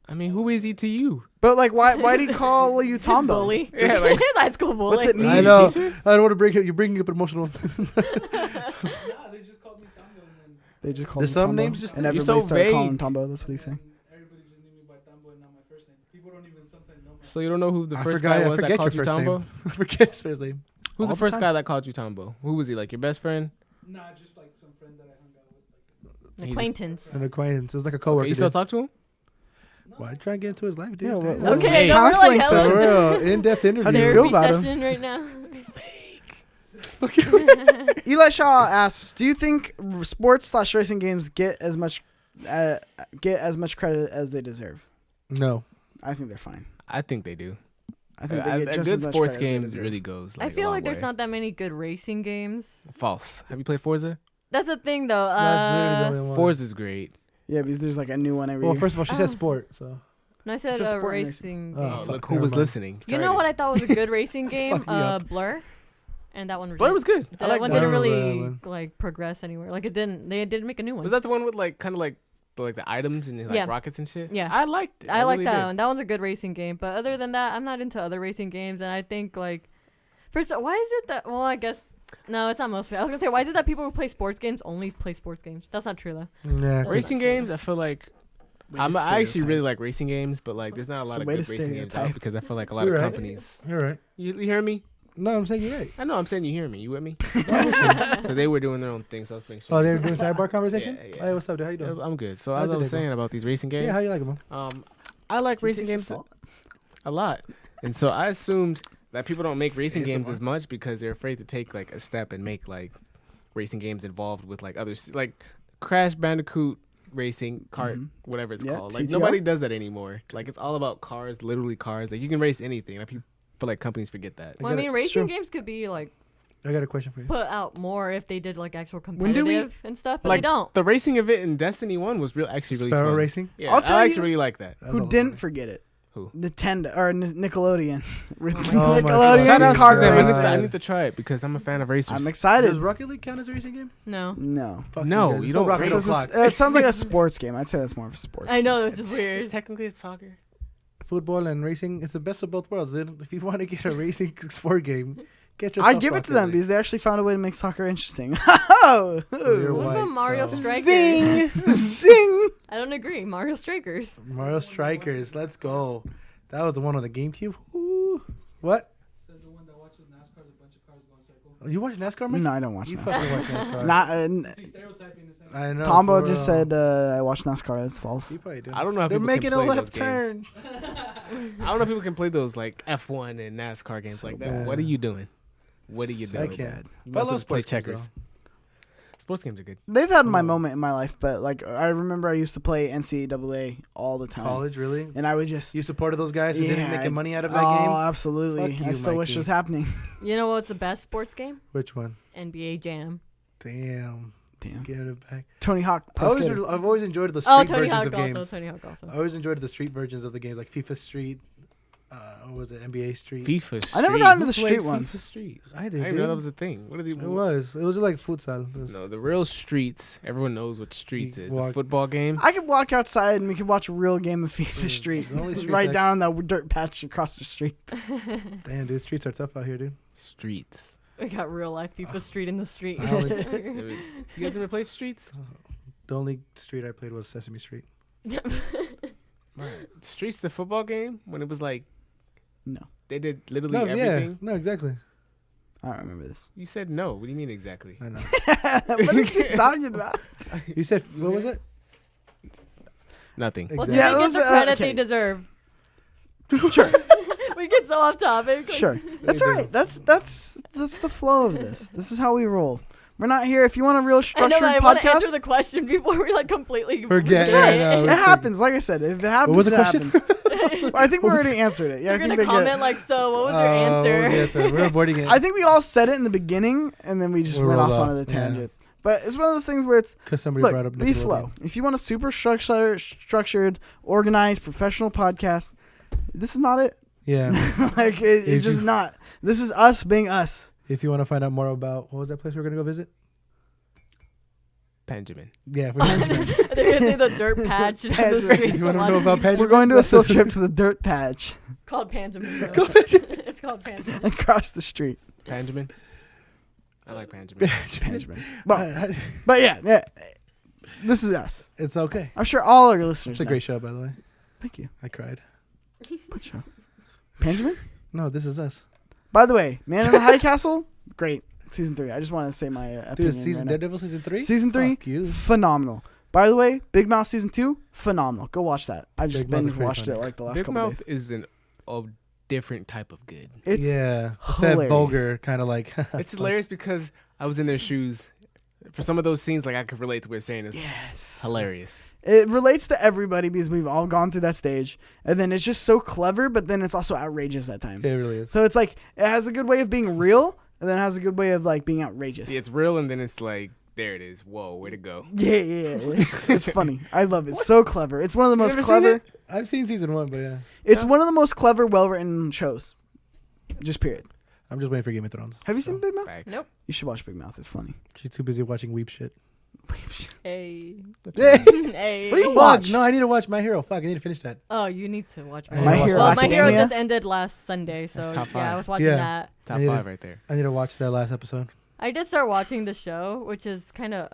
I mean, who is he to you? But like, why'd he call you Tombo? Bully. Yeah, like- His high school bully. What's it mean? I know. Teacher? I don't want to break it. You're bringing up emotional. nah, they just called me Tambo, and then They just called There's him some Tombo, names just- and You're everybody so started calling him vague. Tombo. That's what he's saying. everybody just knew me by Tambo and not my first name. People don't even sometimes know my So you don't know who the I first forgot- guy I was that forget called you your first Tambo? name. I forget his first name. Who's All the the first time? guy that called you Tambo? Who was he? Like your best friend? Nah, just like some friend that I hung out with. An acquaintance. An acquaintance. It's like a Okay, coworker. you still dude. talk to him? Why try and get into his life, dude? Yeah, what- Damn. what is Okay, this, no, we're like counseling hella- session? For real, in-depth interview. How do you Therapy feel about him? session right now. Eli Shaw asks, "Do you think sports/racing games get as much credit as they deserve?" No. I think they're fine. I think they do. I think they A get just good as much sports credit as they game deserve. really goes. I Like, feel a like long there's way. not that many good racing games. False. Have you played Forza? That's the thing, though. That's literally the only one. Forza's great. Yeah, because there's like a new one every Well, year. first of all, she said Oh. sport, so. No, I said It's a sport and racing. Oh, Oh, fuck, look who never was mind. listening. You know what I thought was a good racing game? Fuck me up. Blur. And that one. Blur was good. I That like one Blur. didn't I remember really that one. like progress anywhere. Like it didn't. They didn't make a new one. Was that the one with like kind of like the items and like Yeah. rockets and shit? Yeah. I liked it. I like really that did. one. That one's a good racing game. But other than that, I'm not into other racing games. And I think like, first, why is it that? Well, I guess no, it's not most. I was gonna say, why is it that people who play sports games only play sports games? That's not true though. Yeah. Racing games, I feel like Way to I actually stereotype. really like racing games, but like there's not a lot It's a of way good to racing games out stereotype. because I feel like a lot You're of right. companies. You're right. You hear me? No, I'm saying you're right. I know I'm saying you hear me. You with me? Because they were doing their own thing, so I was making sure. Oh, they were doing sidebar conversation? Yeah, yeah. Hey, what's up, dude? How you Yeah, doing? I'm good. So How's as I your was day going? saying about these racing games, Yeah, how you like them? I like You racing taste the games salt? a lot, and so I assumed that people don't make racing games ASMR. as much because they're afraid to take like a step and make like racing games involved with like others, like Crash Bandicoot racing kart, Mhm. whatever it's Yeah, called. Like CTR. nobody does that anymore. Like it's all about cars, literally cars. Like you can race anything. Like people feel like companies forget that. Well, I get it. mean, It's racing true. games could be like I got a question for you. put out more if they did like actual When do we- competitive and stuff, but Like they don't. the racing event in Destiny 1 was actually really Sparrow fun. racing? Yeah, I'll tell I you actually really like that. That's Who all didn't fun. forget it? Who? Nintendo or Nickelodeon. my God. Nickelodeon Shout out kart to them. racing. I need to try it because I'm a fan of racers. I'm Does excited. Rocket League count as a racing game? No, No. Fuck No, guys. you It's don't still Rocket race. League This is- clock. it sounds like a sports game. I'd say that's more of a sports. I know it's just weird. Technically, it's soccer. Football and racing, it's the best of both worlds. If you want to get a racing sport game, get yourself I give it to Rocket them League. because they actually found a way to make soccer interesting. Oh, You're What about white, Mario so- Strikers? zing, zing. I don't agree. Mario Strikers. Mario Strikers, let's go. That was the one on the GameCube. Ooh. What? Says the one that watches NASCAR, a bunch of cars go in circles. Oh, you watch NASCAR, man? No, I don't watch You NASCAR. fucking watch NASCAR. Not. See, stereotyping is saying. I know. Tombo for just real. said I watch NASCAR. That's false. You probably do. I don't know how They're people making can a play left those games. turn. I don't know if people can play those like F1 and NASCAR games So like that. bad. What are you doing? What are you I doing? can't. You But I must love have play sports games, checkers. Sports games are good. They've had my moment in my life, but like I remember I used to play NCAA all the time. College, really? And I would just You supported those guys who didn't make money out of that oh, game? absolutely. Fuck I you, still wish Mikey. it was happening. You know what's the best sports game? Which one? NBA Jam. Damn. Damn. Get it back. Tony Hawk. I've always enjoyed the street Oh, Tony versions Hawk of also. games. Tony Hawk also. I always enjoyed the street versions of the games, like FIFA Street. What was it? NBA Street. FIFA Street. I never got into the Who played street FIFA ones. Street? I I did. didn't Dude. know that was a thing. What are the? It was like futsal. It was- No, the real streets. Everyone knows what streets You is. walk- The football game. I could walk outside and we could watch a real game of FIFA Street. the only streets Right I- down that dirt patch across the street. Damn, dude, streets are tough out here, dude. Streets. We got real life FIFA Street in the street. I only- You guys ever played streets? The only street I played was Sesame Street. Streets, the football game, when it was like No. they did literally No, everything. no, exactly. I don't remember this. You said no. What do you mean exactly? I know. What are you talking about? You said what was it? Nothing. Well, Exactly. do Yeah, they get those the are- credit okay. they deserve? Sure. We get so off topic. like- Sure. That's right. That's the flow of this. This is how we roll. We're not here. If you want a real I know, structured but I want to podcast, answer the question before we like completely Forget. forget Yeah, I it know. happens. Like I said, if it happens, was the it question? happens. I think we already answered it. Yeah, I You're think gonna they get comment it. like, so what was your What was the answer? answer? We're avoiding it. I think we all said it in the beginning, and then we just We went off rolled on off, a yeah. tangent. But it's one of those things where it's Because somebody look, brought up we Nickelodeon. flow. If you want a super structured, organized, professional podcast, this is not it. Yeah. Like If it's just you- not. This is us being us. If you want to find out more about what was that place we're gonna go visit? Benjamin. Yeah, we're They're gonna say the dirt patch in the streets. You want to of know London. about Patrick? We're going to a field trip to the dirt patch Called Panjamin. Go Benjamin. It's called Panjamin. across the street. Benjamin. I like Benjamin. Benjamin. But yeah, this is us. It's okay. I'm sure all our listeners. It's a know. great show, by the way. Thank you. I cried. What show? Benjamin. No, this is us. By the way, Man in the High Castle, great. Season 3. I just want to say my opinion. Dude, season right now. Daredevil season 3? Season 3, Fuck you. phenomenal. By the way, Big Mouth season 2, phenomenal. Go watch that. I just Big Mouth is binge pretty watched funny. it like the last Big couple Mouth days. is a different type of good. It's yeah. It's that hilarious. vulgar kind of like. It's hilarious because I was in their shoes. For some of those scenes, like I could relate to what you're saying. It's yes. hilarious. It relates to everybody because we've all gone through that stage, and then it's just so clever, but then it's also outrageous at times. It really is. So it's like it has a good way of being real, and then it has a good way of like being outrageous. Yeah, it's real, and then it's like, there it is. Whoa, way to go. Yeah. It's funny. I love it. It's so clever. It's one of the most ever seen clever. it? I've seen season 1, but yeah. It's one of the most clever, well-written shows. Just period. I'm just waiting for Game of Thrones. Have you seen Big Mouth? Facts. Nope. You should watch Big Mouth. It's funny. She's too busy watching weep shit. Hey. Hey, Hey. What do you Fuck, watch? no, I need to watch My Hero. Fuck, I need to finish that. Oh, you need to watch I My need My to watch Hero that. Well, My Hero Academia? just ended last Sunday, so That's top yeah, I five. was watching Yeah. that. Top I need 5 to- right there. I need to watch that last episode. I did start watching the show, which is kind of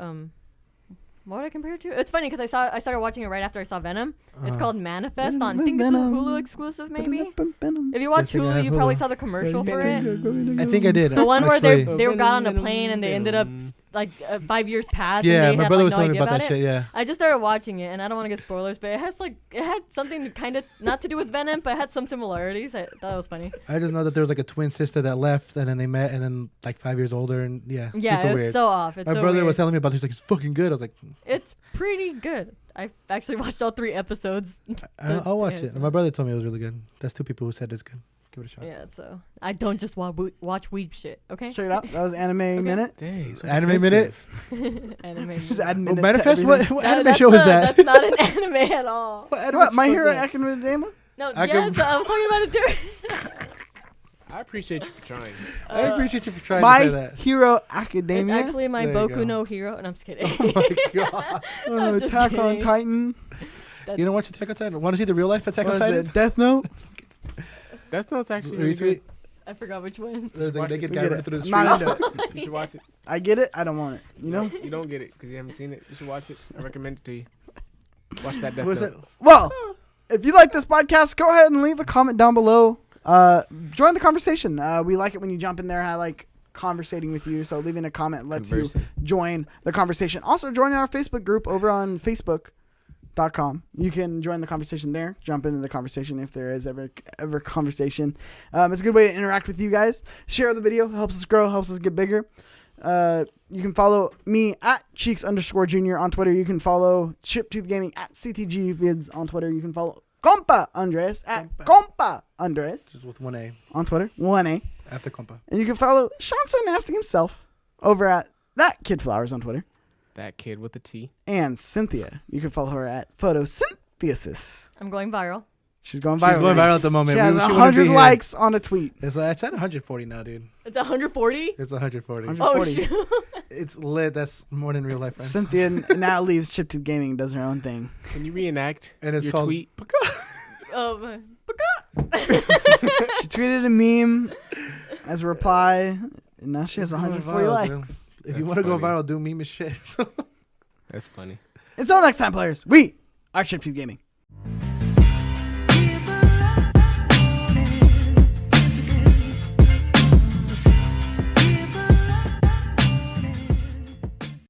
what would I compare it to? It's funny because I started watching it right after I saw Venom. It's Uh-huh. called Manifest on I think it's a Venom. Hulu exclusive maybe. If you Yes, watch I think I Hulu, have you probably Hulu. saw the commercial for it. I think I did. The one where they actually. got on a plane and they ended up like 5 years past. Yeah, and they my had, brother like, was no telling me idea about that it. shit, yeah. I just started watching it, and I don't want to get spoilers, but it had something kind of not to do with Venom, but it had some similarities. I thought it was funny. I just know that there was like a twin sister that left and then they met and then like 5 years older and yeah, Yeah, super it's weird. so off. It's My so brother weird. was telling me about it. He's like, it's fucking good. I was like, It's pretty good. I actually watched all 3 episodes. I'll watch Yeah, it. My brother told me it was really good. That's 2 people who said it's good. Give it a shot. Yeah, so I don't just watch weeb shit, okay? Check it out. That was Anime Minute. Dang. So Anime Minute? Anime. Just add Oh, minute. to Manifest? everything. What anime show is that? That's not an anime at all. What? My Hero Academia? No, I yeah, can- so I was talking about it during. I appreciate you for trying. I appreciate you for trying to say My that. Hero It's Academia. actually my There you go. Boku no Hero, and I'm just kidding. Oh my god. I'm just Attack on kidding. Titan. You don't watch Attack on Titan? Want to see the real life Attack What on is Titan? it? Death Note. That's not actually really Retweet. good. I forgot which one. There's a Watch naked it. guy Forget running it. through the I'm street. not into it. You should watch it. I get it. I don't want it. You know. You don't get it because you haven't seen it. You should watch it. I recommend it to you. Watch that. Death What was Note. that? Well, if you like this podcast, go ahead and leave a comment down below. Join the conversation. We like it when you jump in there. I like conversating with you. So leaving a comment lets you Conversing. join the conversation. Also, join our Facebook group over on Facebook.com. You can join the conversation there. Jump into the conversation if there is ever conversation. It's a good way to interact with you guys. Share the video. Helps us grow. Helps us get bigger. You can follow me at Cheeks_Junior on Twitter. You can follow Chiptooth Gaming at CTG Vids on Twitter. You can follow Compa Andres at Compa Andres Just with 1A on Twitter. 1A. after compa. And you can follow Shawn So Nasty himself over at That Kid Flowers on Twitter. That kid with the T. And Cynthia. You can follow her at Photosynthesis. I'm going viral. She's going viral. She's going viral at the moment. She has wouldn't 100 be here. likes on a tweet. It's at 140 now, dude. It's 140. It's 140. 140. Oh shoot. It's lit. That's more than real life, friends. Cynthia now leaves Chiptooth Gaming and does her own thing. Can you reenact And it's your called tweet? Um, She tweeted a meme as a reply, and now she has 140 Viral, dude. likes. If That's you want to go funny. viral, do meme as shit. That's funny. Until next time, players, we are Chiptooth Gaming.